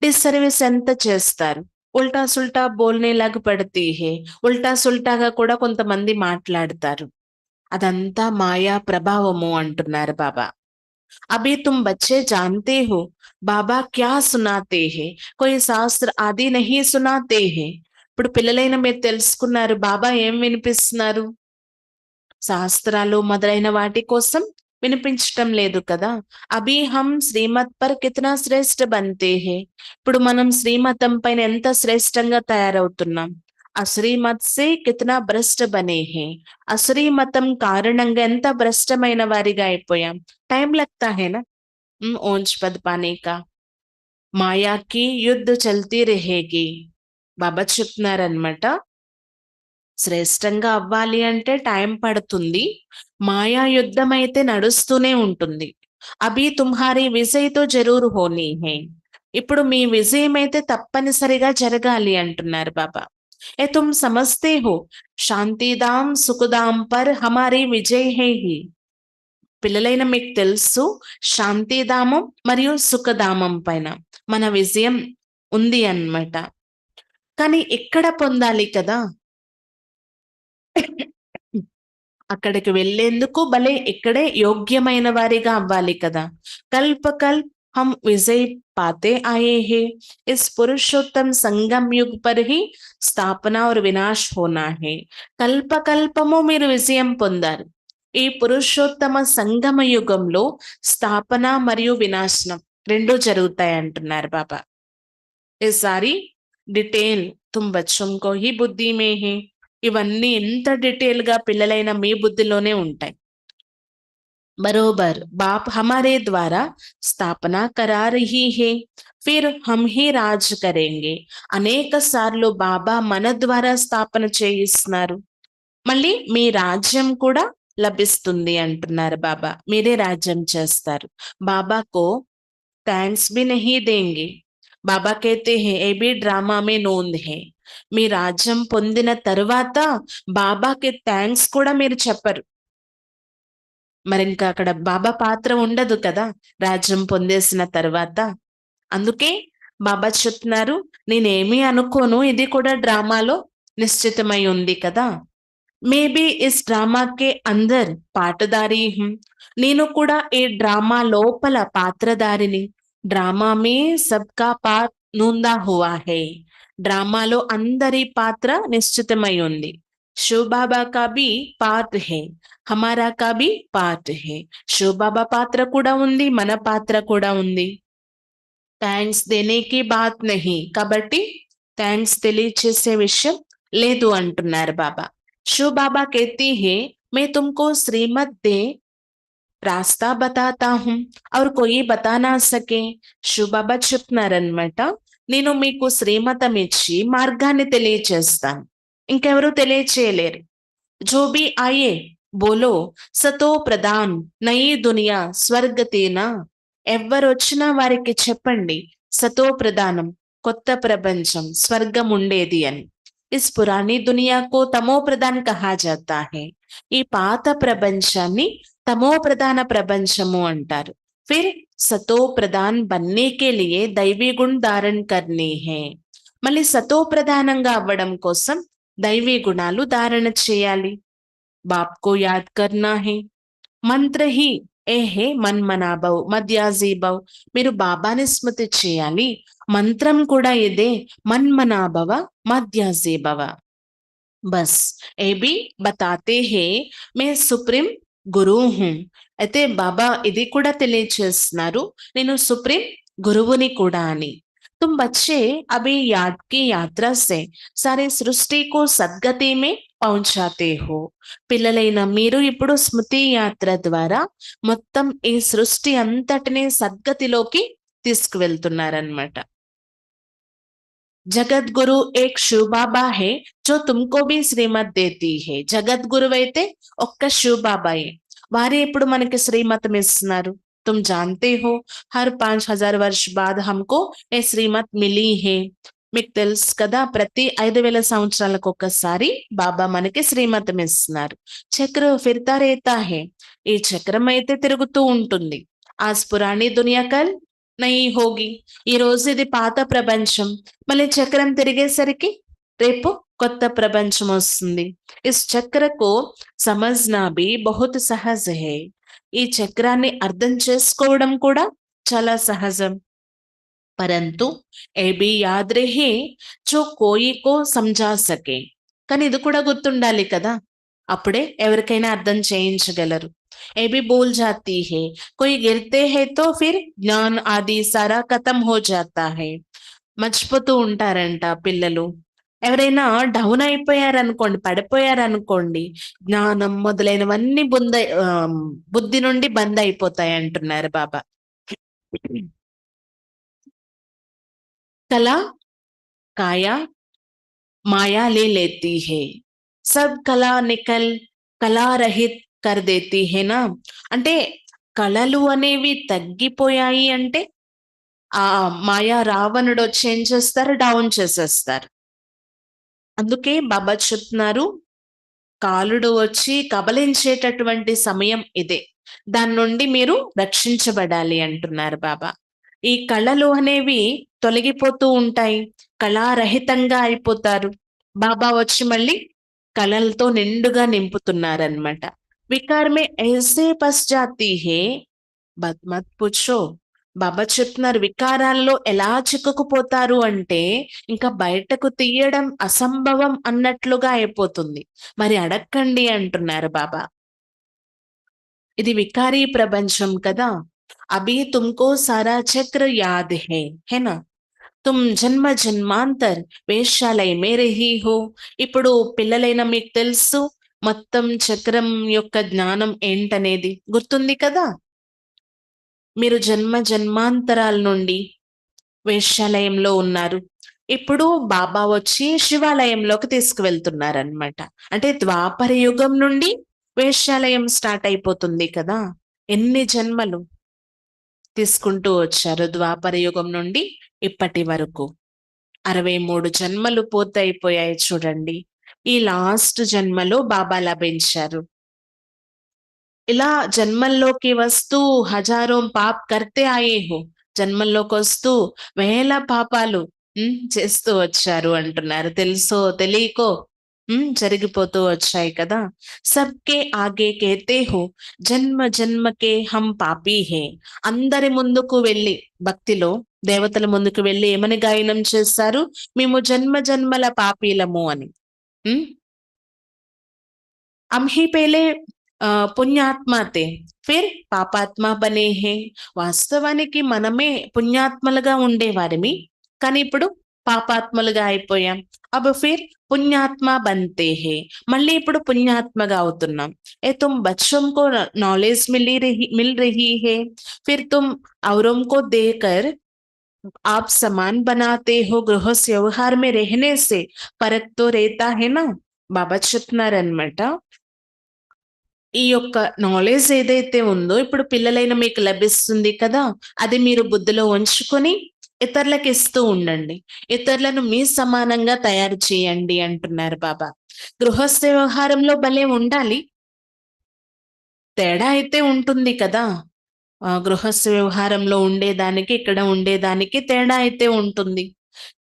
డిస్సర్వీస్ ఎంత చేస్తారు. ఉల్టా సుల్టా బోల్నే లాగా పడతీ హే. ఉల్టా సుల్టాగా కూడా కొంతమంది మాట్లాడతారు. అదంతా మాయా ప్రభావము అంటున్నారు బాబా. అభి తుమ్ బచ్చే జాన్తే హో బాబా క్యా సునాతే హే, కోయి శాస్త్ర ఆది నహీ సునాతే హే. ఇప్పుడు పిల్లలైన మీరు తెలుసుకున్నారు బాబా ఏం వినిపిస్తున్నారు. శాస్త్రాలు మొదలైన వాటి కోసం వినిపించటం లేదు కదా. అభి హమ్ శ్రీమత్ పర్ కితనా శ్రేష్ఠ బంతే హే. ఇప్పుడు మనం శ్రీమతం పైన ఎంత శ్రేష్టంగా తయారవుతున్నాం. అశ్రీమత్ సే కితనా భ్రష్ట బనే హే. అశ్రీమతం కారణంగా ఎంత భ్రష్టమైన వారిగా అయిపోయాం. టైం లగ్తా హే నా ఓంజ్ పద్ పానే కా. మాయాకి యుద్ధ చల్తీ రహేగి. బాబా చెప్తున్నారనమాట. శ్రేష్టంగా అవ్వాలి అంటే టైం పడుతుంది. మాయా యుద్ధం అయితే నడుస్తూనే ఉంటుంది. అభి తుమ్హారీ విజయ్ తో జరూర్ హోనీ హై. ఇప్పుడు మీ విజయం అయితే తప్పనిసరిగా జరగాలి అంటున్నారు బాబా. ఏ తుమ్ సమజ్తే హో శాంతిదాం సుఖదాం పర్ హమారీ విజయ్ హై హి. పిల్లలైన మీకు తెలుసు శాంతిధామం మరియు సుఖధామం పైన మన విజయం ఉంది అన్నమాట. కానీ ఎక్కడ పొందాలి కదా. అక్కడికి వెళ్ళేందుకు భలే ఇక్కడే యోగ్యమైన వారిగా అవ్వాలి కదా. కల్ప కల్ప్ హమ్ విజయ్ పాతే ఆయే హే. ఇస్ పురుషోత్తం సంగం యుగ్ పర్ హి స్థాపన और వినాశ్ హోనా హే. కల్ప కల్పము మీరు విజయం పొందారు. ఈ పురుషోత్తమ సంగమ యుగంలో స్థాపన మరియు వినాశనం రెండూ జరుగుతాయి అంటున్నారు బాబా. ఏ sorry detail Tum బచ్చోం co he బుద్ధి మే హే. ఇవన్నీ ఎంత డీటెయిల్ గా పిల్లలైన మీ బుద్ధిలోనే ఉంటాయి. बरोबर बाप हमारे द्वारा स्थापना करा रही है, फिर हम ही राज करेंगे. అనేక సార్లు బాబా మన ద్వారా స్థాపన చేయిస్తున్నారు. మళ్ళీ మీ రాజ్యం కూడా లభిస్తుంది అంటున్నారు బాబా. మీరే రాజ్యం చేస్తారు. బాబాకో థ్యాంక్స్ भी नहीं देंगे. బాబా कहते हैं ये भी డ్రామా में నోంద్ है. మీ రాజ్యం పొందిన తరువాత బాబాకి థ్యాంక్స్ కూడా మీరు చెప్పరు. మరి ఇంకా అక్కడ బాబా పాత్ర ఉండదు కదా రాజ్యం పొందేసిన తర్వాత. అందుకే బాబా చెప్తున్నారు నేనేమీ అనుకోను, ఇది కూడా డ్రామాలో నిశ్చితమై ఉంది కదా. మేబీ ఇస్ డ్రామాకే అందర్ పాటదారి హుం. నేను కూడా ఈ డ్రామా లోపల పాత్రధారిని. డ్రామా మే సబ్కా పార్ట్ నూందా హువా హై. డ్రామాలో అందరి పాత్ర నిశ్చితమై ఉంది. శివ్ బాబా కా భీ పార్ట్ హై, హమారా కా భీ పార్ట్ హై. శివ్ బాబా పాత్ర కూడా ఉంది, మన పాత్ర కూడా ఉంది. థ్యాంక్స్ దేనేకి బాత్ నహీ, కాబట్టి థ్యాంక్స్ తెలియచేసే విషయం లేదు అంటున్నారు బాబా. శివ్ బాబా कहती है मैं तुमको श्रीमत दे రాస్తా బతాతా హుం ఔర్ కోయి బతా నా సకే. శివబాబా చెప్తున్నారనమాట, నేను మీకు శ్రీమతం ఇచ్చి మార్గాన్ని తెలియచేస్తాను, ఇంకెవరూ తెలియచేయలేరు. जो भी आए बोलो సతో ప్రధాన్ నయీ దునియా స్వర్గతేనా. ఎవ్వరొచ్చినా వారికి చెప్పండి సతో ప్రధానం, కొత్త ప్రపంచం, స్వర్గం ఉండేది అని. ఇస్ పురానీ దునియా కో తమో ప్రధాన్ కహా జాతా హై. ఈ పాత ప్రపంచాన్ని తమో ప్రధాన ప్రపంచము అంటారు. ఫిర్ సతో ప్రధాన్ బన్నే కే లియే దైవీ గుణ్ ధారణ కర్నీ హై. మళ్ళీ సతో ప్రధానంగా అవ్వడం కోసం దైవీ గుణాలు ధారణ చేయాలి. బాప్ కో యాద్ కర్నా హై. మంత్ర హి ఏ హే మన్మనాభవ్ మధ్యాజీభవ్. మీరు బాబాని స్మృతి చేయాలి, మంత్రం కూడా ఇదే, మన్మనాభవ మధ్యాజీభవ. బస్ ఏ బి బతాతే హే మే సుప్రీం గురు హూం. అయితే బాబా ఇది కూడా తెలియచేస్తున్నారు, నేను సుప్రీం గురువుని కూడా అని. तुम बच्चे अभी याद की यात्रा से सारे सृष्टि को सद्गति में పౌంచాతే హో. పిల్లలైన మీరు ఇప్పుడు స్మృతి యాత్ర ద్వారా మొత్తం ఈ సృష్టి అంతటినీ సద్గతిలోకి తీసుకువెళ్తున్నారనమాట. జగద్గురు ఏక్ శివ్ బాబా హే జో తుమ్కో భీ శ్రీమత్ దేతీ హే. జగద్గురువు అయితే ఒక్క శివ్ బాబాయే, వారే ఇప్పుడు మనకి శ్రీమతం ఇస్తున్నారు. तुम जानते हो हर 5000 वर्ष बाद हमको ఏ శ్రీమత్ మిలీ హే. మీకు తెలుసు కదా, ప్రతి 5000 సంవత్సరాలకు ఒక్కసారి బాబా మనకి శ్రీమతం ఇస్తున్నారు. చక్ర ఫిర్తా రేతా హే. ఈ చక్రం అయితే తిరుగుతూ ఉంటుంది. ఆజ్ పురాణీ దునియా కల్ నహీ హోగి. ఈ రోజు ఇది పాత ప్రపంచం, మళ్ళీ చక్రం తిరిగేసరికి రేపు కొత్త ప్రపంచం వస్తుంది. ఇస్ చక్రకు సమజ్నా భీ బహుత్ సహజ్ హై. ఈ చక్రాన్ని అర్థం చేసుకోవడం కూడా చాలా సహజం. పరంతు ఏ బి యాద్ రహే జో కోయి కో సమజా సకే. కానీ ఇది కూడా గుర్తుండాలి కదా, అప్పుడే ఎవరికైనా అర్థం చేయించగలరు. ఏ బి భూల్ జాతీ హే కోయి గిర్తే హే తో ఫిర్ జ్ఞాన్ ఆది సారా ఖతం హో జాతా హై. మర్చిపోతూ ఉంటారంట పిల్లలు. ఎవరైనా డౌన్ అయిపోయారనుకోండి, పడిపోయారనుకోండి, జ్ఞానం మొదలైనవన్నీ బుద్ధి నుండి బంద్ అయిపోతాయి అంటున్నారు బాబా. కళ కాయా మాయా లే లేతీ హే. సబ్ కళా నికల్ కళా రహిత్ కర్ దేతీ హేనా. అంటే కళలు అనేవి తగ్గిపోయాయి అంటే ఆ మాయా రావణుడు వచ్చి ఏం చేస్తారు, డౌన్ చేసేస్తారు. అందుకే బాబా చెప్తున్నారు, కాలుడు వచ్చి కబలించేటటువంటి సమయం ఇదే, దాని నుండి మీరు రక్షించబడాలి అంటున్నారు బాబా. ఈ కళలు అనేవి తొలగిపోతూ ఉంటాయి, కళారహితంగా అయిపోతారు. బాబా వచ్చి మళ్ళీ కళలతో నిండుగా నింపుతున్నారనమాట. వికారమే ఐసే పస్ జాతీ హే మత్ పుచ్చో. బాబా చెప్తున్నారు, వికారాల్లో ఎలా చిక్కుకుపోతారు అంటే ఇంకా బయటకు తీయడం అసంభవం అన్నట్లుగా అయిపోతుంది. మరి అడక్కండి అంటున్నారు బాబా. ఇది వికారీ ప్రపంచం కదా. అభి తుమ్కో సారా చక్ర యాద్ హే హేనా. తుమ్ జన్మ జన్మాంతర్ వేశ్యాలై మేరే హీ హో. ఇప్పుడు పిల్లలైన మీకు తెలుసు మొత్తం చక్రం యొక్క జ్ఞానం ఏంటనేది గుర్తుంది కదా. మీరు జన్మ జన్మాంతరాల నుండి వేశ్యాలయంలో ఉన్నారు, ఇప్పుడు బాబా వచ్చి శివాలయంలోకి తీసుకువెళ్తున్నారనమాట. అంటే ద్వాపర యుగం నుండి వేశ్యాలయం స్టార్ట్ అయిపోతుంది కదా. ఎన్ని జన్మలు తీసుకుంటూ వచ్చారు ద్వాపర యుగం నుండి ఇప్పటి వరకు. 63 జన్మలు పూర్తయిపోయాయి చూడండి. ఈ లాస్ట్ జన్మలో బాబా లభించారు. ఇలా జన్మల్లోకి వస్తూ హజారో పాప్ కర్తే ఆయే హో. జన్మల్లోకి వస్తూ వేల పాపాలు చేస్తూ వచ్చారు అంటున్నారు. తెలుసో తెలియకో జరిగిపోతూ వచ్చాయి కదా. సబ్కే ఆగే కేతే హో జన్మ జన్మకే హం పాపీ హే. అందరి ముందుకు వెళ్ళి భక్తిలో దేవతల ముందుకు వెళ్ళి ఏమని గాయనం చేస్తారు, మేము జన్మ జన్మల పాపీలము అని. हम ही पहले పుణ్యాత్మతే ఫిర్ పాపాత్మ బనే హే. వాస్తవానికి మనమే పుణ్యాత్మలుగా ఉండేవారిమి, కానీ ఇప్పుడు పాపాత్ములుగా అయిపోయాం. अब फिर पुण्यात्मा बनते हैं. మళ్ళీ ఇప్పుడు పుణ్యాత్మగా అవుతున్నాం. ए तुम बच्चों को नॉलेज मिल रही है, फिर तुम औरों को देकर आप समान बनाते हो. गृहस्थ व्यवहार में रहने से फर्क तो रहता है ना. బాబా చెప్తున్నారనమాట. ఈ యొక్క నాలెడ్జ్ ఏదైతే ఉందో ఇప్పుడు పిల్లలైన మీకు లభిస్తుంది కదా, అది మీరు బుద్ధిలో ఉంచుకొని ఇతరులకు ఇస్తూ ఉండండి. ఇతరులను మీ సమానంగా తయారు చేయండి అంటున్నారు బాబా. గృహస్థ వ్యవహారంలో భలే ఉండాలి. తేడా అయితే ఉంటుంది కదా. గృహస్థ వ్యవహారంలో ఉండేదానికి, ఇక్కడ ఉండేదానికి తేడా అయితే ఉంటుంది.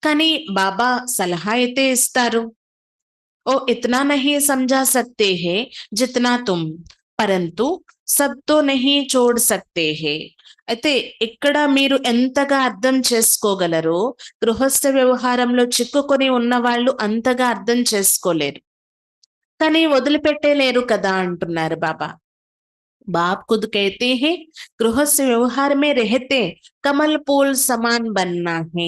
కానీ బాబా సలహా అయితే ఇస్తారు. ओ इतना नहीं समझा सकते हैं जितना तुम, परंतु सब तो नहीं छोड़ सकते हैं. అయితే ఇక్కడ మీరు ఎంతగా అర్థం చేసుకోగలరో గృహస్థ వ్యవహారంలో చిక్కుకొని ఉన్న వాళ్ళు అంతగా అర్థం చేసుకోలేరు. కానీ వదిలిపెట్టేలేరు కదా అంటున్నారు బాబా. बाप खुद कहते हैं गृहस्थ व्यवहार में रहते కమల్ పూల్ సమాన్ బన్నా హే.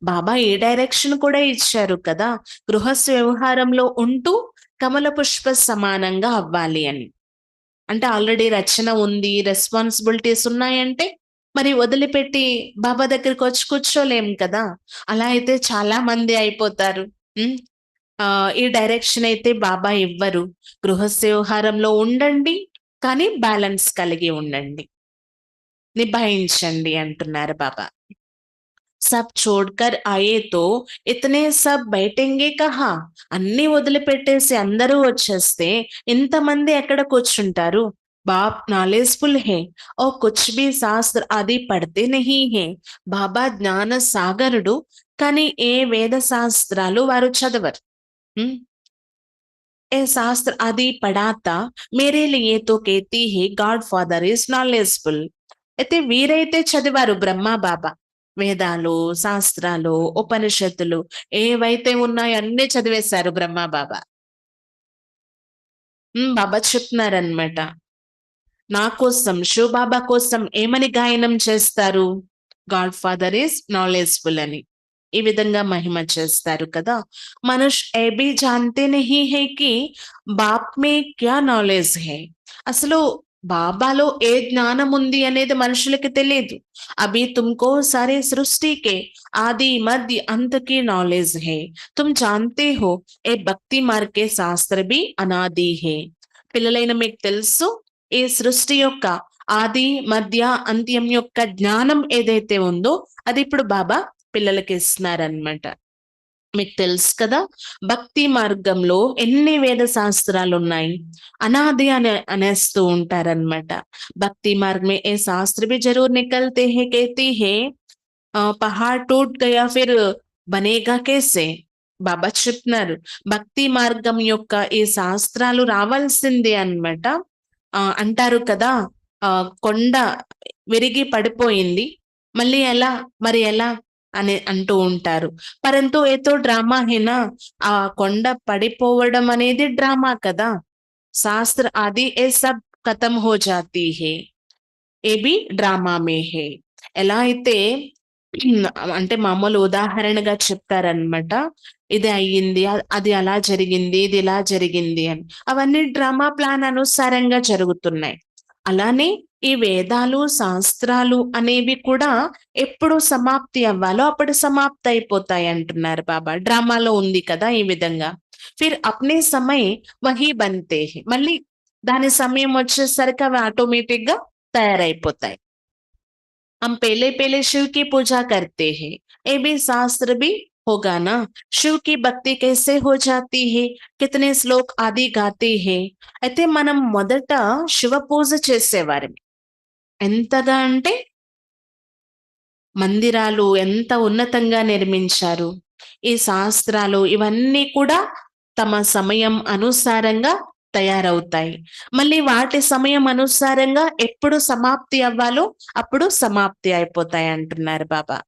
బాబా ఏ డైరెక్షన్ కూడా ఇచ్చారు కదా, గృహస్థ వ్యవహారంలో ఉంటూ కమల పుష్ప సమానంగా అవ్వాలి అని. అంటే ఆల్రెడీ రచన ఉంది, రెస్పాన్సిబిలిటీస్ ఉన్నాయంటే మరి వదిలిపెట్టి బాబా దగ్గరికి వచ్చి కూర్చోలేం కదా. అలా అయితే చాలా మంది అయిపోతారు. ఉమ్, ఈ డైరెక్షన్ అయితే బాబా ఇవ్వరు. గృహస్థ వ్యవహారంలో ఉండండి, కానీ బ్యాలెన్స్ కలిగి ఉండండి, నిభాయించండి అంటున్నారు బాబా. సబ్ छोड़कर आए तो इतने सब बैठेंगे कहाँ. అన్ని వదిలిపెట్టేసి అందరూ వచ్చేస్తే ఇంతమంది ఎక్కడ కూర్చుంటారు. బాప్ నాలెడ్జ్ఫుల్ హే और कुछ भी శాస్త్ర ఆది పढ़ते नहीं है. బాబా జ్ఞాన సాగరుడు, కానీ ఏ వేద శాస్త్రాలు వారు చదవరు. ए शास्त्र आदि पढ़ाता मेरे लिए तो कहती है गाड फादर इज నాలెడ్జ్ఫుల్. అయితే వీరైతే చదివారు బ్రహ్మ బాబా. వేదాలు, శాస్త్రాలు, ఉపనిషత్తులు ఏవైతే ఉన్నాయో అన్నీ చదివేశారు బ్రహ్మ బాబా. బాబా చెప్తున్నారనమాట, నా కోసం, శివ బాబా కోసం ఏమని గాయనం చేస్తారు. గాడ్ ఫాదర్ ఈస్ నాలెడ్జ్ఫుల్ అని ఈ విధంగా మహిమ చేస్తారు కదా. మనుష్ ఏ భీ జాన్తే నహీ హై కి బాప్ మే క్యా నాలెడ్జ్ హై. అసలు బాబాలో ఏ జ్ఞానం ఉంది అనేది మనుషులకి తెలియదు. అభి తుమ్కో సారే సృష్టికే ఆది మధ్య అంత కి నాలెడ్జ్ హై. తుమ్ జాన్తే హో ఏ భక్తి మార్గ్ కే శాస్త్ర భీ అనాది హై. పిల్లలైన మీకు తెలుసు, ఈ సృష్టి యొక్క ఆది మధ్య అంత్యం యొక్క జ్ఞానం ఏదైతే ఉందో అది ఇప్పుడు బాబా పిల్లలకి ఇస్తున్నారనమాట. మీకు తెలుసు కదా, భక్తి మార్గంలో ఎన్ని వేద శాస్త్రాలు ఉన్నాయి. అనాది అనేస్తూ ఉంటారనమాట. భక్తి మార్గ మే ఏ శాస్త్ర భీ జరూర్ నికల్తే హే कहती है పహాడ్ టూట్ గయా ఫిర్ బనేగా కేసే. బాబా చెప్తున్నారు, భక్తి మార్గం యొక్క ఈ శాస్త్రాలు రావాల్సిందే అన్నమాట. అంటారు కదా, కొండ విరిగి పడిపోయింది, మళ్ళీ ఎలా, మరి ఎలా అని అంటూ ఉంటారు. పరంతు ఏతో డ్రామా హేనా, ఆ కొండ పడిపోవడం అనేది డ్రామా కదా. శాస్త్ర ఆది ఏ సబ్ ఖతం హో జాతీ హే, ఏ బి డ్రామా మే హే. ఎలా అయితే అంటే మామూలు ఉదాహరణగా చెప్తారనమాట, ఇది అయ్యింది, అది అలా జరిగింది, ఇది ఇలా జరిగింది అని. అవన్నీ డ్రామా ప్లాన్ అనుసారంగా జరుగుతున్నాయి. అలానే ఈ వేదాలు, శాస్త్రాలు అనేవి కూడా ఎప్పుడు సమాప్తి అవ్వాలో అప్పుడు సమాప్తి అయిపోతాయి అంటున్నారు బాబా. డ్రామాలో ఉంది కదా ఈ విధంగా. ఫిర్ అప్నే సమయ్ వహీ బంతే హై. మళ్ళీ దాని సమయం వచ్చేసరికి అవి ఆటోమేటిక్ గా తయారైపోతాయి. हम पहले पहले शिव की पूजा करते हैं, ये भी शास्त्र भी होगा ना. शिव की भक्ति कैसे हो जाती है, कितने శ్లోక్ ఆది గాతే हैं. అయితే మనం మొదట శివ పూజ చేసేవారు. ఎంతగా అంటే మందిరాలు ఎంత ఉన్నతంగా నిర్మించారు. ఈ శాస్త్రాలు ఇవన్నీ కూడా తమ సమయం అనుసారంగా తయారవుతాయి. మళ్ళీ వాటి సమయం అనుసారంగా ఎప్పుడు సమాప్తి అవ్వాలో అప్పుడు సమాప్తి అయిపోతాయి అంటున్నారు బాబా.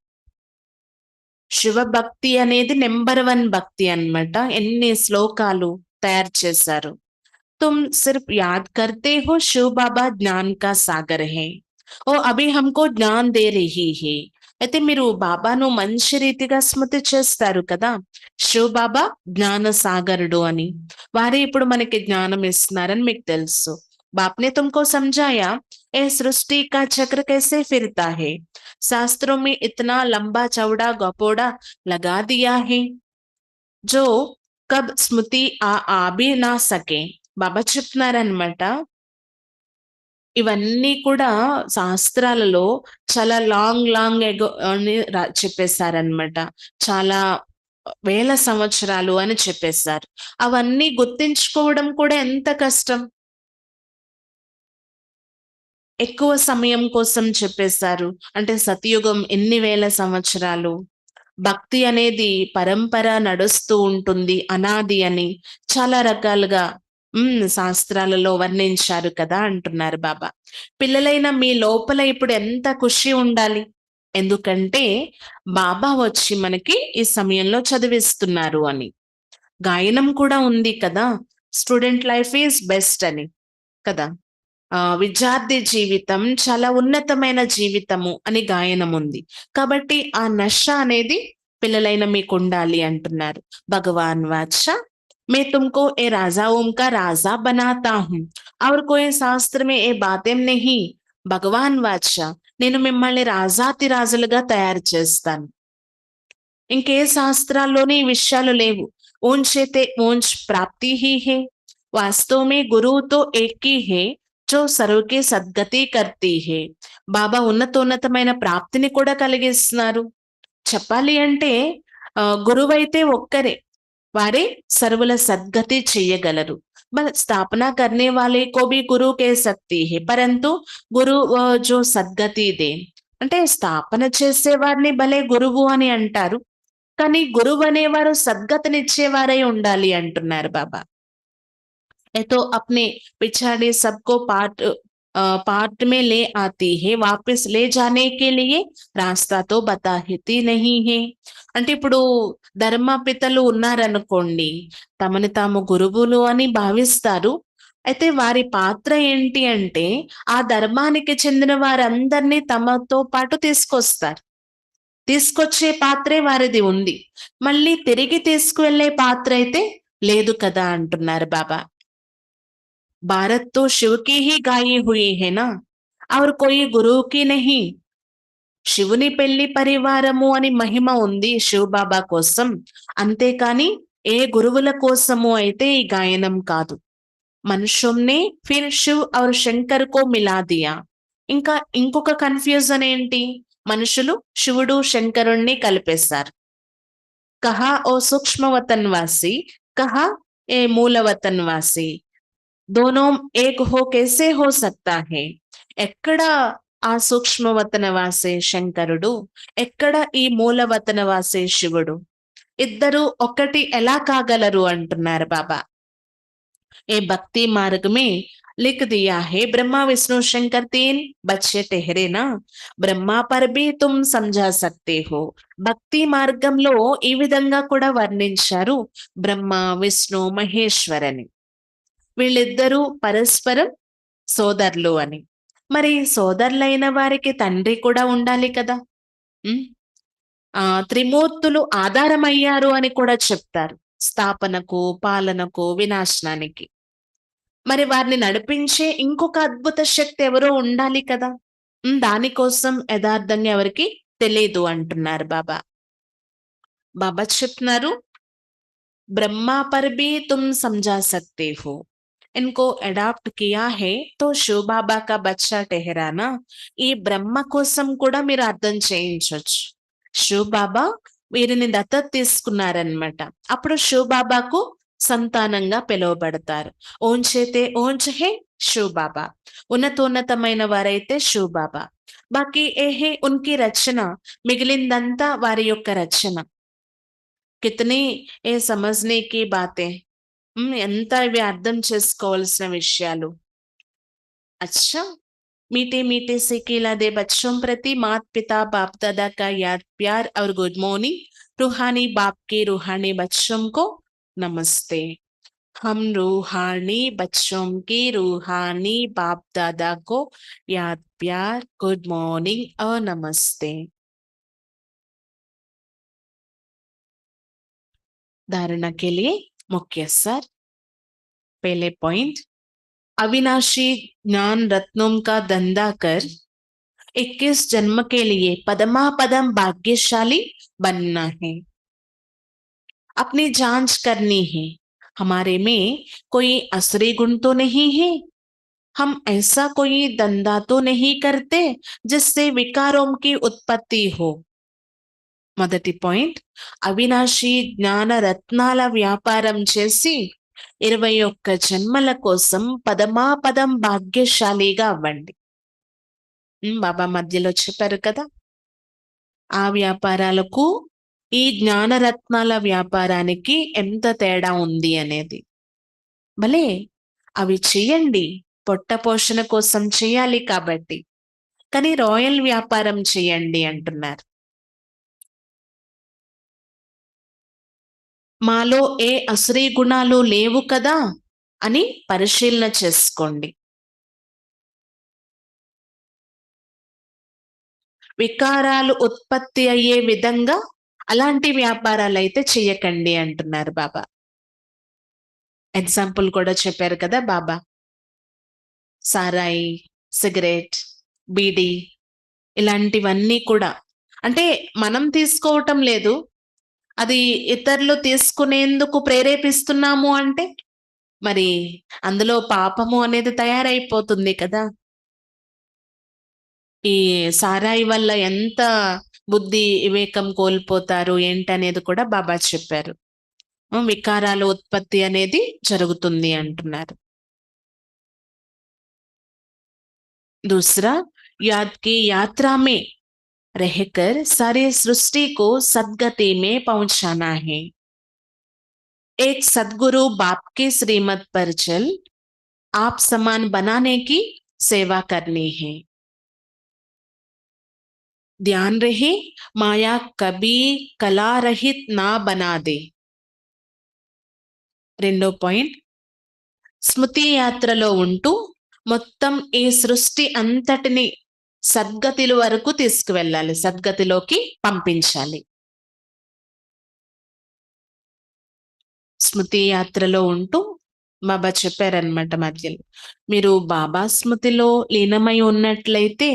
శివ భక్తి అనేది నెంబర్ 1 భక్తి అన్నమాట. ఎన్ని శ్లోకాలు తయారు చేశారు. తుమ్ సిర్ఫ్ యాద్ కర్తే హో శివ బాబా జ్ఞాన్ కా సాగర్ హై. ఓ అభి హమ్కో జ్ఞాన్ దే రహీ హై. అయితే మీరు బాబాను మంచి రీతిగా స్మృతి చేస్తారు కదా! శివ్ బాబా జ్ఞాన సాగరుడు అని. వారే ఇప్పుడు మనకి జ్ఞానం ఇస్తున్నారని మీకు తెలుసు. बाप ने तुमको समझाया ये सृष्टि का चक्र कैसे फिरता है। शास्त्रों में इतना लंबा चौड़ा गपोड़ा लगा दिया है जो कब స్మృతి ఆ भी ना सके. బాబా చెప్తున్నారనమాట. ఇవన్నీ కూడా శాస్త్రాలలో చాలా లాంగ్ లాంగ్ ఎగో అని చెప్పేసారనమాట. చాలా వేల సంవత్సరాలు అని చెప్పేసారు. అవన్నీ గుర్తించుకోవడం కూడా ఎంత కష్టం. ఎక్కువ సమయం కోసం చెప్పేసారు. అంటే సతయుగం ఎన్ని వేల సంవత్సరాలు. భక్తి అనేది పరంపర నడుస్తూ ఉంటుంది. అనాది అని చాలా రకాలుగా శాస్త్రాలలో వర్ణించారు కదా! అంటున్నారు బాబా. పిల్లలైన మీ లోపల ఇప్పుడు ఎంత ఖుషి ఉండాలి. ఎందుకంటే బాబా వచ్చి మనకి ఈ సమయంలో చదివిస్తున్నారు అని. గాయనం కూడా ఉంది కదా! స్టూడెంట్ లైఫ్ ఈజ్ బెస్ట్ అని కదా! విద్యార్థి జీవితం చాలా ఉన్నతమైన జీవితము అని గాయనం ఉంది. కాబట్టి ఆ నష అనేది పిల్లలైన మీకుండాలి అంటున్నారు. భగవాన్ వాచ मैं तुमको ए राजाओं का राजा बनाता हूँ और कोई शास्त्र में ए बातें नहीं. భగవాన్ వాచ నేను మిమ్మల్ని రాజాతి రాజులుగా తయారు చేస్తాను. ఇంకే శాస్త్రాల్లోని ఈ విషయాలు లేవు. ऊंचे ते ऊंच प्राप्ति ही है. वास्तव में गुरु तो एक ही है जो సర్వకి సద్గతి కర్తీ హే. బాబా ఉన్నతోన్నతమైన ప్రాప్తిని కూడా కలిగిస్తున్నారు. చెప్పాలి అంటే గురువైతే ఒక్కరే. వారే సర్వుల సద్గతి చెయ్యగలరు. స్థాపన करने वाले को भी गुरु कह सकती है परंतु गुरु जो సద్గతి దే. అంటే స్థాపన చేసే వారిని భలే గురువు అని అంటారు. కానీ గురువు అనేవారు సద్గతినిచ్చేవారై ఉండాలి అంటున్నారు బాబా. तो अपने पिछाड़े सबको पार्ट में ले आती है वापस ले जाने के लिए రాస్తా తో బతాహితి నహీ హే. అంటే ఇప్పుడు ధర్మపితలు ఉన్నారనుకోండి, తమని తాము గురువులు అని భావిస్తారు. అయితే వారి పాత్ర ఏంటి అంటే ఆ ధర్మానికి చెందిన వారందరినీ తమతో పాటు తీసుకొస్తారు. తీసుకొచ్చే పాత్రే వారిది ఉంది. మళ్ళీ తిరిగి తీసుకువెళ్ళే పాత్ర అయితే లేదు కదా అంటున్నారు బాబా. भारत तो शिव की ही गाई हुई है ना और कोई गुरु की नहीं. శివుని పెళ్లి పరివారము అని మహిమ ఉంది శివబాబా కోసం. అంతేకాని ఏ గురువుల కోసము అయితే ఈ గాయనం కాదు. మనుషుల్ని ఫిర్ శివ్ ఔర్ శంకర్ కో మిలా దియా. ఇంకా ఇంకొక కన్ఫ్యూజన్ ఏంటి? మనుషులు శివుడు శంకరుణ్ణి కలిపేశారు. కహా ఓ సూక్ష్మవతన్వాసి, కహా ఏ మూలవతన్వాసి. दोनों एक हो कैसे हो सकता है. ఎక్కడ ఆ సూక్ష్మవతన వాసే శంకరుడు, ఎక్కడ ఈ మూలవతన వాసే శివుడు, ఇద్దరు ఒకటి ఎలా కాగలరు అంటున్నారు బాబా. ఏ భక్తి మార్ग में लिख दिया है ब्रह्मा विष्णु शंकर तीन बच्चे ठहरे ना. బ్రహ్మా पर भी तुम समझा सकते हो. భక్తి మార్గంలో ఈ విధంగా కూడా వర్ణించారు బ్రహ్మ విష్ణు మహేశ్వరని. వీళ్ళిద్దరూ పరస్పరం సోదరులు అని. మరి సోదరులైన వారికి తండ్రి కూడా ఉండాలి కదా. త్రిమూర్తులు ఆధారమయ్యారు అని కూడా చెప్తారు. స్థాపనకు, పాలనకు, వినాశనానికి. మరి వారిని నడిపించే ఇంకొక అద్భుత శక్తి ఎవరో ఉండాలి కదా. దానికోసం యథార్థంగా ఎవరికి తెలియదు అంటున్నారు బాబా. బాబా చెప్తున్నారు బ్రహ్మా పర్ భీ తుమ్ సమझा सकते हो. इनको अडॉप्ट किया है तो शिव बाबा का बच्चा ठहराना. ఈ బ్రహ్మ కోసం కూడా మీరు అర్థం చేయించవచ్చు. శివ్ బాబా వీరిని దత్తత తీసుకున్నారనమాట. అప్పుడు శివ్ బాబాకు సంతానంగా పిలువబడతారు. ఓంచేతే ఓంచ్ హే శివ్ బాబా. ఉన్నతోన్నతమైన వారైతే శివ్ బాబా. బాకీ ఏహే ఉన్కి రచన. మిగిలిందంతా వారి యొక్క రచన. కితనీ ఏ సమజ్నే కి బాతే. ఎంత ఇవి అర్థం చేసుకోవాల్సిన విషయాలు. अच्छा मीठे मीठे से खिला दे बच्चों प्रति मात पिता बाप दादा का याद प्यार और गुड मॉर्निंग. रूहानी बाप के रूहानी बच्चों को नमस्ते. हम रूहानी बच्चों के रूहानी बाप दादा को याद प्यार गुड मॉर्निंग और नमस्ते. धारणा के लिए मुख्य सार। पहले पॉइंट, अविनाशी ज्ञान रत्नों का धंधा कर 21 जन्म के लिए पदमापदम भाग्यशाली बनना है। अपनी जांच करनी है, हमारे में कोई असली गुण तो नहीं है, हम ऐसा कोई धंधा तो नहीं करते जिससे विकारों की उत्पत्ति हो। మొదటి పాయింట్, అవినాశి జ్ఞాన రత్నాల వ్యాపారం చేసి 21 జన్మల కోసం పదమాపదం భాగ్యశాలిగా అవ్వండి. బాబా మధ్యలో చెప్పారు కదా, ఆ వ్యాపారాలకు ఈ జ్ఞానరత్నాల వ్యాపారానికి ఎంత తేడా ఉంది అనేది. భలే అవి చెయ్యండి, పొట్ట పోషణ కోసం చేయాలి కాబట్టి, కానీ రాయల్ వ్యాపారం చేయండి అంటున్నారు. మాలో ఏ అసురీ గుణాలు లేవు కదా అని పరిశీలన చేసుకోండి. వికారాలు ఉత్పత్తి అయ్యే విధంగా అలాంటి వ్యాపారాలు అయితే చెయ్యకండి అంటున్నారు బాబా. ఎగ్జాంపుల్ కూడా చెప్పారు కదా బాబా. సారాయి, సిగరెట్, బీడీ ఇలాంటివన్నీ కూడా అంటే మనం తీసుకోవటం లేదు, అది ఇతరులు తీసుకునేందుకు ప్రేరేపిస్తున్నాము అంటే మరి అందులో పాపము అనేది తయారైపోతుంది కదా. ఈ సారాయి వల్ల ఎంత బుద్ధి వివేకం కోల్పోతారు ఏంటనేది కూడా బాబా చెప్పారు. వికారాల ఉత్పత్తి అనేది జరుగుతుంది అంటున్నారు. दूसरा, याद की यात्रा में रहकर सारी सृष्टि को सदगति में पहुंचाना है। एक सदगुरु बाप के श्रीमत पर चल आप समान बनाने की सेवा करनी है। ध्यान रहे माया कभी कला रहित ना बना दे। రెండో పాయింట్, స్మృతి యాత్రలో ఉంటూ మొత్తం ఈ సృష్టి అంతటిని సద్గతిల వరకు తీసుకువెళ్ళాలి, సద్గతిలోకి పంపించాలి. స్మృతి యాత్రలో ఉంటూ బాబా చెప్పారనమాట మధ్యలో, మీరు బాబా స్మృతిలో లీనమై ఉన్నట్లయితే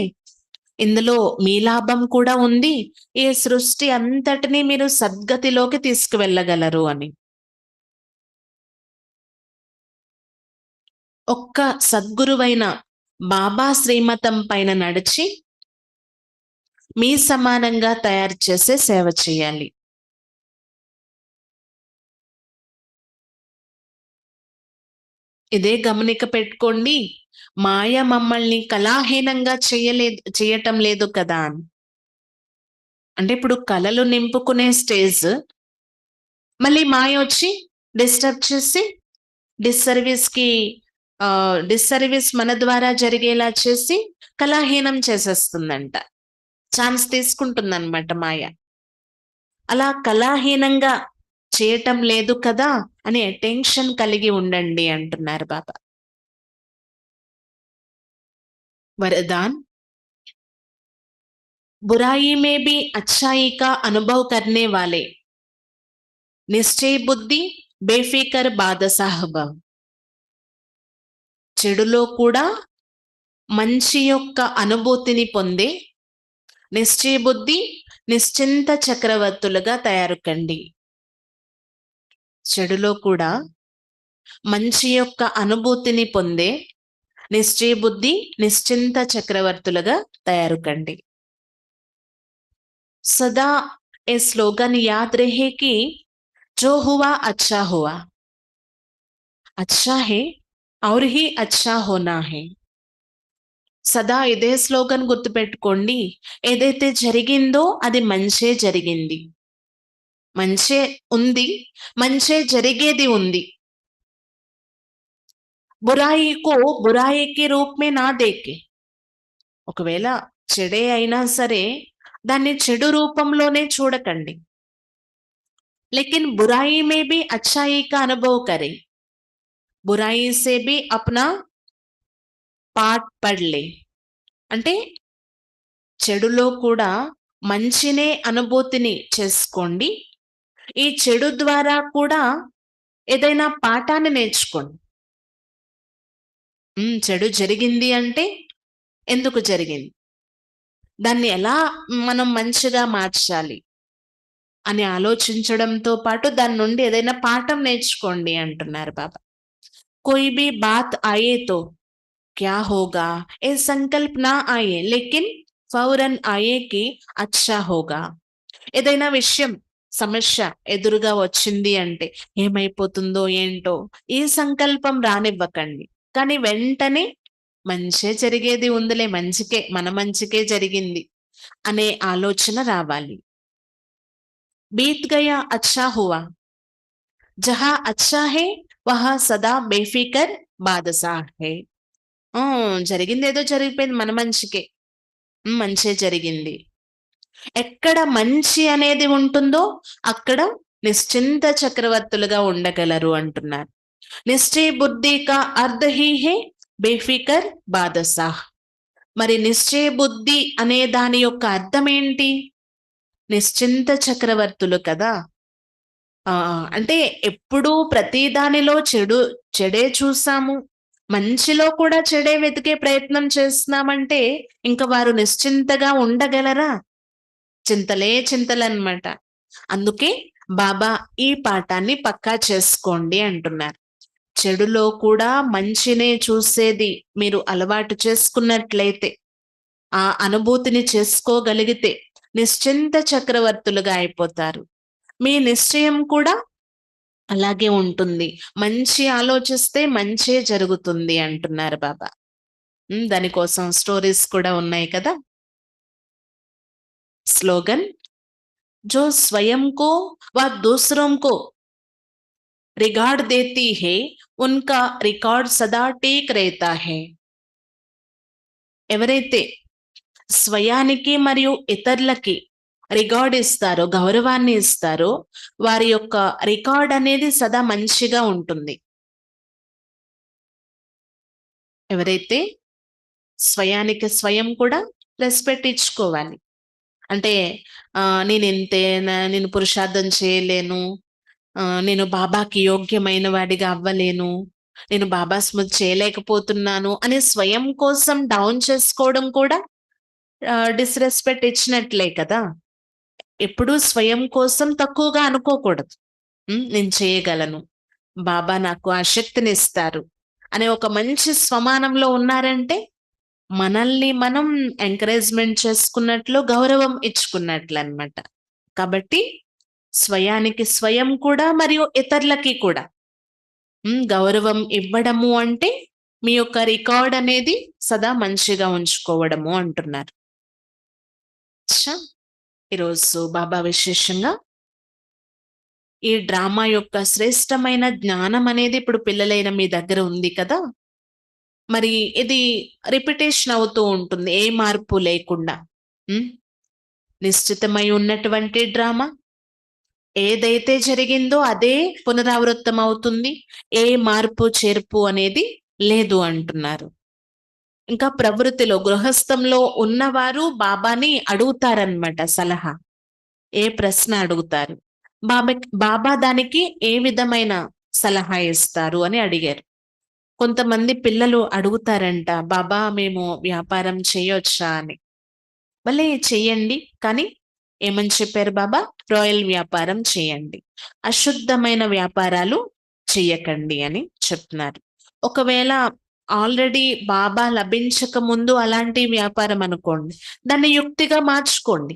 ఇందులో మీ లాభం కూడా ఉంది, ఈ సృష్టి అంతటిని మీరు సద్గతిలోకి తీసుకువెళ్ళగలరు అని. ఒక్క సద్గురువైన బాబా శ్రీమతం పైన నడిచి మీ సమానంగా తయారు చేసే సేవ చేయాలి. ఇదే గమనిక పెట్టుకోండి, మాయ మమ్మల్ని కళాహీనంగా చేయటం లేదు కదా అని. అంటే ఇప్పుడు కళలు నింపుకునే స్టేజ్, మళ్ళీ మాయ వచ్చి డిస్టర్బ్ చేసి డిస్సర్వీస్ మన ద్వారా జరిగేలా చేసి కళాహీనం చేసేస్తుందంట, ఛాన్స్ తీసుకుంటుందన్నమాట మాయ. అలా కళాహీనంగా చేయటం లేదు కదా అని అటెన్షన్ కలిగి ఉండండి అంటున్నారు బాబా. वरदान, बुराई में भी अच्छाई का अनुभव करने वाले निश्चय बुद्धि बेफिकर बादशाहब। చెడులో కూడా మంచి యొక్క అనుభూతిని పొందే నిశ్చయ బుద్ధి నిశ్చింత చక్రవర్తులుగా తయారు కండి. చెడులో కూడా మంచి యొక్క అనుభూతిని పొందే నిశ్చయ బుద్ధి నిశ్చింత చక్రవర్తులుగా తయారు కండి. सदा ये स्लोगन याद रहे कि जो हुआ अच्छा हुआ, अच्छा है और ही अच्छा होना है. సదా ఇదే స్లోగన్ గుర్తుపెట్టుకోండి, ఏదైతే జరిగిందో అది మంచే జరిగింది, మంచే ఉంది, మంచే జరిగేది ఉంది. బురాయి కో బురాయి కి రూప్ మే నా దేకే, ఒకవేళ చెడే అయినా సరే దాన్ని చెడు రూపంలోనే చూడకండి. లేకిన్ బురాయి మే భీ అచ్చాయి కా అనుభవ్ కరే, బురాయి సే భీ అప్నా పాఠ్ పడ్లే. అంటే చెడులో కూడా మంచినే అనుభూతిని చేసుకోండి, ఈ చెడు ద్వారా కూడా ఏదైనా పాఠాన్ని నేర్చుకోండి. చెడు జరిగింది అంటే ఎందుకు జరిగింది? దాన్ని ఎలా మనం మంచిగా మార్చాలి అని ఆలోచించడంతో పాటు దాని నుండి ఏదైనా పాఠం నేర్చుకోండి అంటున్నారు బాబా. कोई भी बात आए तो क्या होगा ये संकल्प ना आए लेकिन फौरन आए कि अच्छा होगा. ఏదైనా విషయం సమస్య ఎదురుగా వచ్చింది అంటే ఏమైపోతుందో ఏంటో ఈ సంకల్పం రానివ్వకండి. కానీ వెంటనే మంచే జరిగేది ఉందిలే, మంచికే, మన మంచికే జరిగింది అనే ఆలోచన రావాలి. బీత్ గయా అచ్చా హువా, జహా అచ్చా హే వహా సదా బేఫికర్ బాదసా హే. జరిగిందేదో జరిగిపోయింది, మన మంచికే. మంచే జరిగింది. ఎక్కడ మంచి అనేది ఉంటుందో అక్కడ నిశ్చింత చక్రవర్తులుగా ఉండగలరు అంటున్నారు. నిశ్చయ బుద్ధి కా అర్ధ హీ హే బేఫికర్ బాదసాహ్. మరి నిశ్చయ బుద్ధి అనే దాని యొక్క అర్థం ఏంటి? నిశ్చింత చక్రవర్తులు కదా. అంటే ఎప్పుడూ ప్రతి దానిలో చెడే చూసాము, మంచిలో కూడా చెడే వెతికే ప్రయత్నం చేస్తున్నామంటే ఇంక వారు నిశ్చింతగా ఉండగలరా? చింతలే చింతలన్నమాట. అందుకే బాబా ఈ పాఠాన్ని పక్కా చేసుకోండి అంటున్నారు. చెడులో కూడా మంచినే చూసేది మీరు అలవాటు చేసుకున్నట్లయితే, ఆ అనుభూతిని చేసుకోగలిగితే నిశ్చింత చక్రవర్తులుగా అయిపోతారు. మీ నిశ్చయం కూడా అలాగే ఉంటుంది. మంచి ఆలోచిస్తే మంచే జరుగుతుంది అంటున్నారు బాబా. దానికోసం స్టోరీస్ కూడా ఉన్నాయి కదా. స్లోగన్, जो स्वयं को व दूसरों को रिकॉर्ड देती है उनका रिकॉर्ड सदा टीक रहता है. ఎవరైతే స్వయానికి మరియు ఇతరులకి రికార్డ్ ఇస్తారో, గౌరవాన్ని ఇస్తారో, వారి యొక్క రికార్డ్ అనేది సదా మంచిగా ఉంటుంది. ఎవరైతే స్వయానికి స్వయం కూడా రెస్పెక్ట్ ఇచ్చుకోవాలి. అంటే నేనింతే, నేను పురుషార్థం చేయలేను, నేను బాబాకి యోగ్యమైన వాడిగా అవ్వలేను, నేను బాబా స్మృతి చేయలేకపోతున్నాను అని స్వయం కోసం డౌన్ చేసుకోవడం కూడా డిస్రెస్పెక్ట్ ఇచ్చినట్లే కదా. ఎప్పుడూ స్వయం కోసం తక్కువగా అనుకోకూడదు. నేను చేయగలను, బాబా నాకు ఆ శక్తినిస్తారు అనే ఒక మంచి స్వమానంలో ఉన్నారంటే మనల్ని మనం ఎంకరేజ్మెంట్ చేసుకున్నట్లు, గౌరవం ఇచ్చుకున్నట్లు అన్నమాట. కాబట్టి స్వయానికి స్వయం కూడా మరియు ఇతరులకి కూడా గౌరవం ఇవ్వడము అంటే మీ యొక్క రికార్డ్ అనేది సదా మంచిగా ఉంచుకోవడము అంటున్నారు. ఈరోజు బాబా విశేషంగా ఈ డ్రామా యొక్క శ్రేష్టమైన జ్ఞానం అనేది ఇప్పుడు పిల్లలైన మీ దగ్గర ఉంది కదా. మరి ఇది రిపిటేషన్ అవుతూ ఉంటుంది, ఏ మార్పు లేకుండా. నిశ్చితమై ఉన్నటువంటి డ్రామా ఏదైతే జరిగిందో అదే పునరావృతం అవుతుంది. ఏ మార్పు చేర్పు అనేది లేదు అంటున్నారు. ఇంకా ప్రవృత్తిలో గృహస్థంలో ఉన్నవారు బాబాని అడుగుతారన్నమాట సలహా. ఏ ప్రశ్న అడుగుతారు, బాబా దానికి ఏ విధమైన సలహా ఇస్తారు అని అడిగారు. కొంతమంది పిల్లలు అడుగుతారంట, బాబా మేము వ్యాపారం చేయొచ్చా అని. భలే చెయ్యండి, కానీ ఏమని చెప్పారు బాబా? రాయల్ వ్యాపారం చేయండి, అశుద్ధమైన వ్యాపారాలు చెయ్యకండి అని చెప్తున్నారు. ఒకవేళ ఆల్రెడీ బాబా లభించక ముందు అలాంటి వ్యాపారం అనుకోండి, దాన్ని యుక్తిగా మార్చుకోండి.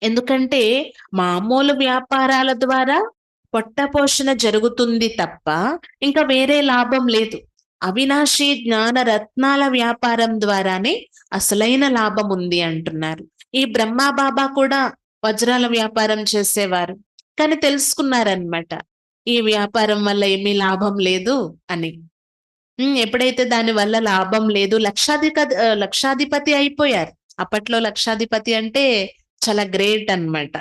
ఎందుకంటే మామూలు వ్యాపారాల ద్వారా పొట్టపోషణ జరుగుతుంది తప్ప ఇంకా వేరే లాభం లేదు. అవినాశి జ్ఞాన రత్నాల వ్యాపారం ద్వారానే అసలైన లాభం ఉంది అంటున్నారు. ఈ బ్రహ్మా బాబా కూడా వజ్రాల వ్యాపారం చేసేవారు, కానీ తెలుసుకున్నారనమాట ఈ వ్యాపారం వల్ల ఏమీ లాభం లేదు అని. ఎప్పుడైతే దాని వల్ల లాభం లేదు, లక్షాధిపతి అయిపోయారు. అప్పట్లో లక్షాధిపతి అంటే చాలా గ్రేట్ అన్నమాట.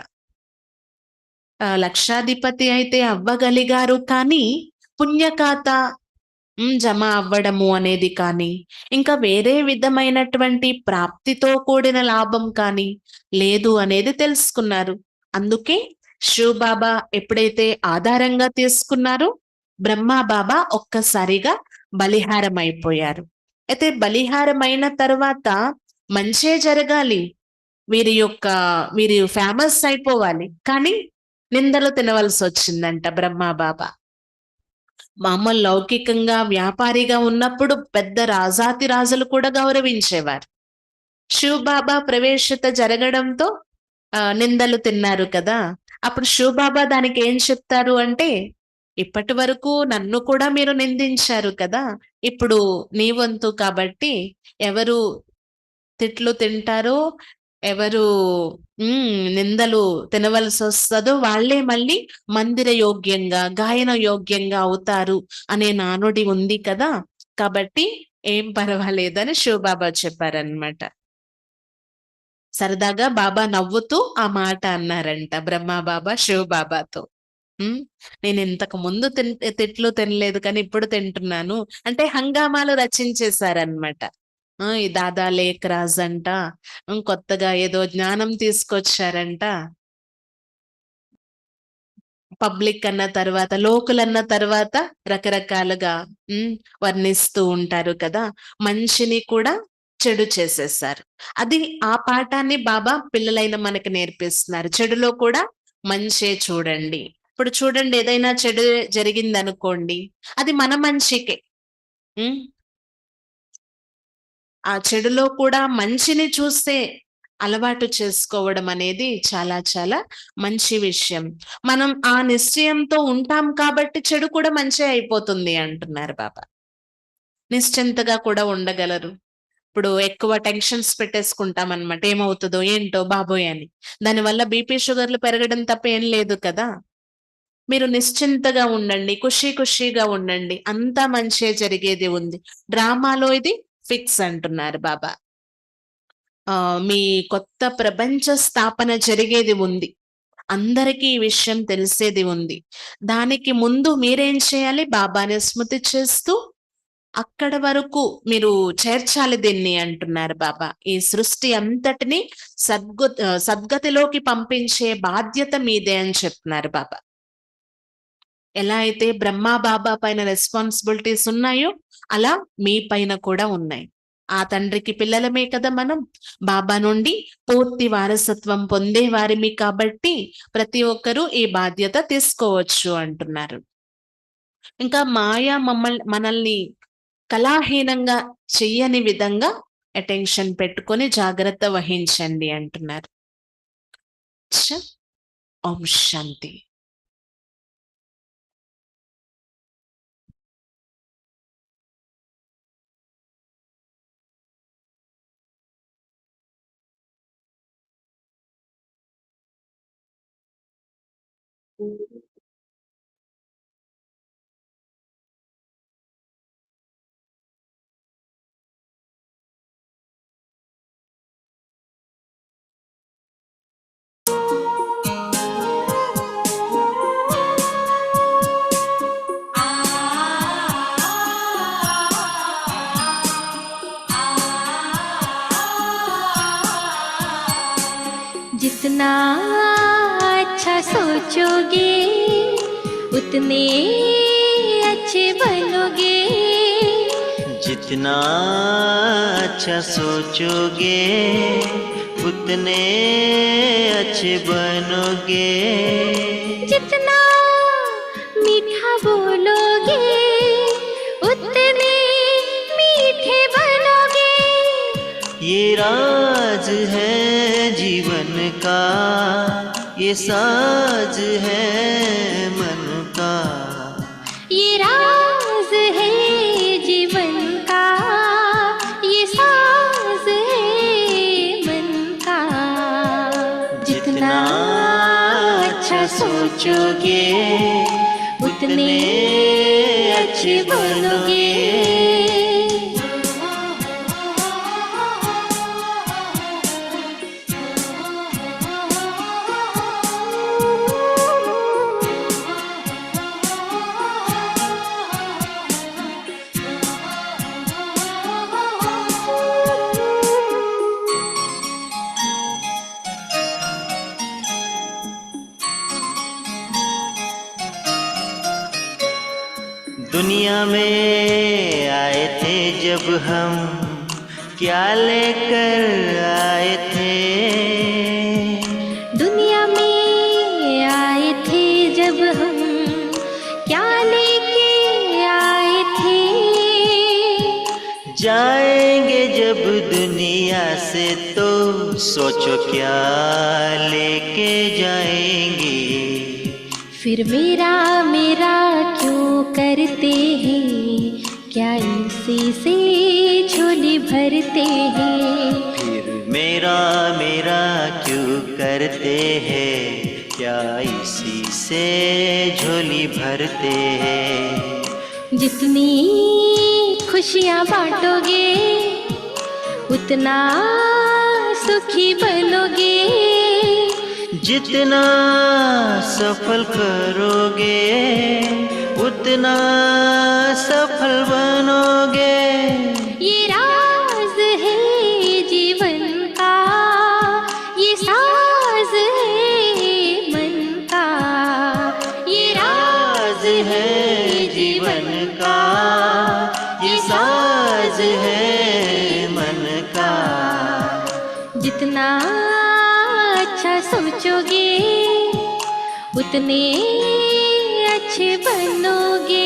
లక్షాధిపతి అయితే అవ్వగలిగారు, కానీ పుణ్యఖాత జమ అవ్వడము అనేది కానీ, ఇంకా వేరే విధమైనటువంటి ప్రాప్తితో కూడిన లాభం కానీ లేదు అనేది తెలుసుకున్నారు. అందుకే శివ్ బాబా ఎప్పుడైతే ఆధారంగా తీసుకున్నారో బ్రహ్మా బాబా ఒక్కసారిగా బలిహారం అయిపోయారు. అయితే బలిహారం అయిన తర్వాత మంచే జరగాలి, వీరు ఫేమస్ అయిపోవాలి, కానీ నిందలు తినవలసి వచ్చిందంట బ్రహ్మా బాబా. మామూలు లౌకికంగా వ్యాపారిగా ఉన్నప్పుడు పెద్ద రాజాతి రాజులు కూడా గౌరవించేవారు. శివ్ బాబా ప్రవేశత జరగడంతో నిందలు తిన్నారు కదా. అప్పుడు శివ్ బాబా దానికి ఏం చెప్తారు అంటే, ఇప్పటి వరకు నన్ను కూడా మీరు నిందించారు కదా, ఇప్పుడు నీ వంతు కాబట్టి ఎవరు తిట్లు తింటారో, ఎవరు నిందలు తినవలసి వస్తుందో వాళ్ళే మళ్ళీ మందిర యోగ్యంగా, గాయన యోగ్యంగా అవుతారు అనే నానుడి ఉంది కదా, కాబట్టి ఏం పర్వాలేదని శివ్ బాబా చెప్పారనమాట. సరదాగా బాబా నవ్వుతూ ఆ మాట అన్నారంట బ్రహ్మా బాబా శివ్ బాబాతో. నేను ఇంతకు ముందు తిట్లు తినలేదు కానీ ఇప్పుడు తింటున్నాను అంటే హంగామాలు రచించేశారనమాట. ఈ దాదా లేక్ రాజ్ అంట కొత్తగా ఏదో జ్ఞానం తీసుకొచ్చారంట. పబ్లిక్ అన్న తర్వాత, లోకులన్న తర్వాత రకరకాలుగా వర్ణిస్తూ ఉంటారు కదా. మంచిని కూడా చెడు చేసేసారు. అది ఆ పాఠాన్ని బాబా పిల్లలైన మనకి నేర్పిస్తున్నారు. చెడులో కూడా మంచే చూడండి. ఇప్పుడు చూడండి, ఏదైనా చెడు జరిగింది అనుకోండి, అది మన మంచికే. ఆ చెడులో కూడా మంచిని చూస్తే అలవాటు చేసుకోవడం అనేది చాలా చాలా మంచి విషయం. మనం ఆ నిశ్చయంతో ఉంటాం కాబట్టి చెడు కూడా మంచి అయిపోతుంది అంటున్నారు బాబా. నిశ్చింతగా కూడా ఉండగలరు. ఇప్పుడు ఎక్కువ టెన్షన్స్ పెట్టేసుకుంటాం అనమాట, ఏమవుతుందో ఏంటో బాబోయ్ అని. దానివల్ల బీపీ షుగర్లు పెరగడం తప్ప ఏం లేదు కదా. మీరు నిశ్చింతగా ఉండండి, ఖుషీగా ఉండండి, అంతా మంచే జరిగేది ఉంది. డ్రామాలో ఇది ఫిక్స్ అంటున్నారు బాబా. మీ కొత్త ప్రపంచ స్థాపన జరిగేది ఉంది, అందరికీ ఈ విషయం తెలిసేది ఉంది. దానికి ముందు మీరేం చేయాలి, బాబాని స్మృతి చేస్తూ అక్కడ వరకు మీరు చేర్చాలి దీన్ని అంటున్నారు బాబా. ఈ సృష్టి అంతటిని సద్గతిలోకి పంపించే బాధ్యత మీదే అని చెప్తున్నారు బాబా. ఎలా అయితే బ్రహ్మా బాబా పైన రెస్పాన్సిబిలిటీస్ ఉన్నాయో అలా మీ పైన కూడా ఉన్నాయి. ఆ తండ్రికి పిల్లలమే కదా మనం. బాబా నుండి పూర్తి వారసత్వం పొందేవారిమి కాబట్టి ప్రతి ఒక్కరూ ఈ బాధ్యత తీసుకోవచ్చు అంటున్నారు. ఇంకా మాయ మనల్ని కళాహీనంగా చెయ్యని విధంగా అటెన్షన్ పెట్టుకొని జాగ్రత్త వహించండి అంటున్నారు. ఓం శాంతి. जितना अच्छा सोचोगे उतने अच्छे बनोगे। जितना अच्छा सोचोगे उतने अच्छे बनोगे। जितना मीठा बोलोगे उतने मीठे बनोगे। ये राज है जीवन का, ये साज है मन का। ये राज है जीवन का, ये साज है मन का। जितना अच्छा सोचोगे उतने अच्छे बनोगे। दुनिया में आए थे जब हम, क्या लेकर आए थे। दुनिया में आए थे जब हम, क्या लेके आए थे। जाएंगे जब दुनिया से तो सोचो क्या लेके जाएंगे। फिर मेरा मेरा क्यों करते हैं, क्या इसी से झोली भरते हैं। फिर मेरा मेरा क्यों करते हैं, क्या इसी से झोली भरते हैं। जितनी खुशियाँ बांटोगे उतना सुखी बनोगे। जितना सफल करोगे उतना सफल बनोगे। ये राज है जीवन का, ये साज है मन का। ये राज है जीवन का, ये साज है मन का। जितना अच्छा सोचोगे उतने अच्छे बनोगे।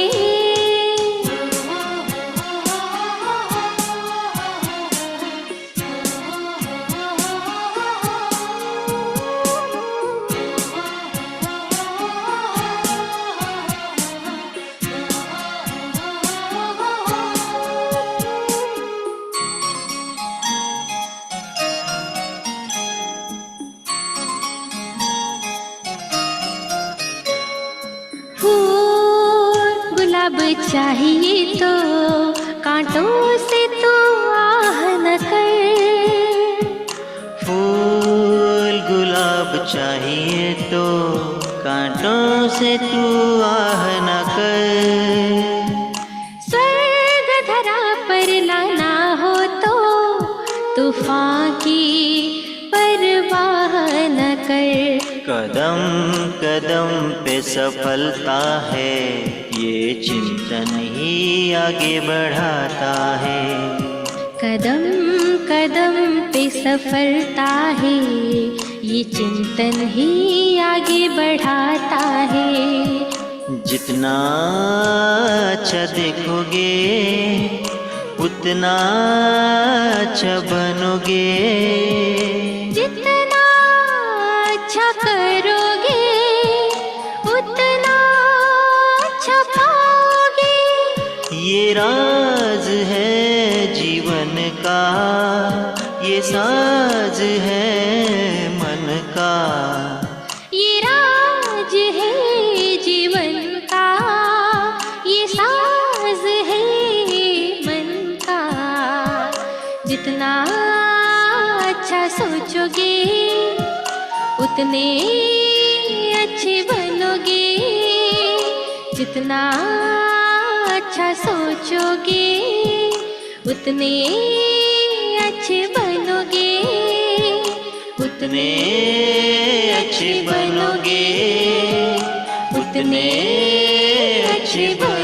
गुलाब चाहिए तो कांटों से तो आह न कर। फूल गुलाब चाहिए तो कांटों से तू आह न कर। स्वर्ग धरा पर लाना हो तो तूफान की परवाह न कर। कदम कदम पे सफलता है, ये चिंतन ही आगे बढ़ाता है। कदम कदम पे सफलता है, ये चिंतन ही आगे बढ़ाता है। जितना अच्छा देखोगे उतना अच्छा बनोगे। जितना अच्छा करोगे उतना अच्छा पाओगे। ये राज है जीवन का, ये साज है मन का। ये राज है जीवन का, ये साज है मन का। जितना अच्छा सोचोगे उतने अच्छे बनोगे। जितना अच्छा सोचोगे उतने अच्छे बनोगे। उतने अच्छे बनोगे, उतने अच्छे बनोगे।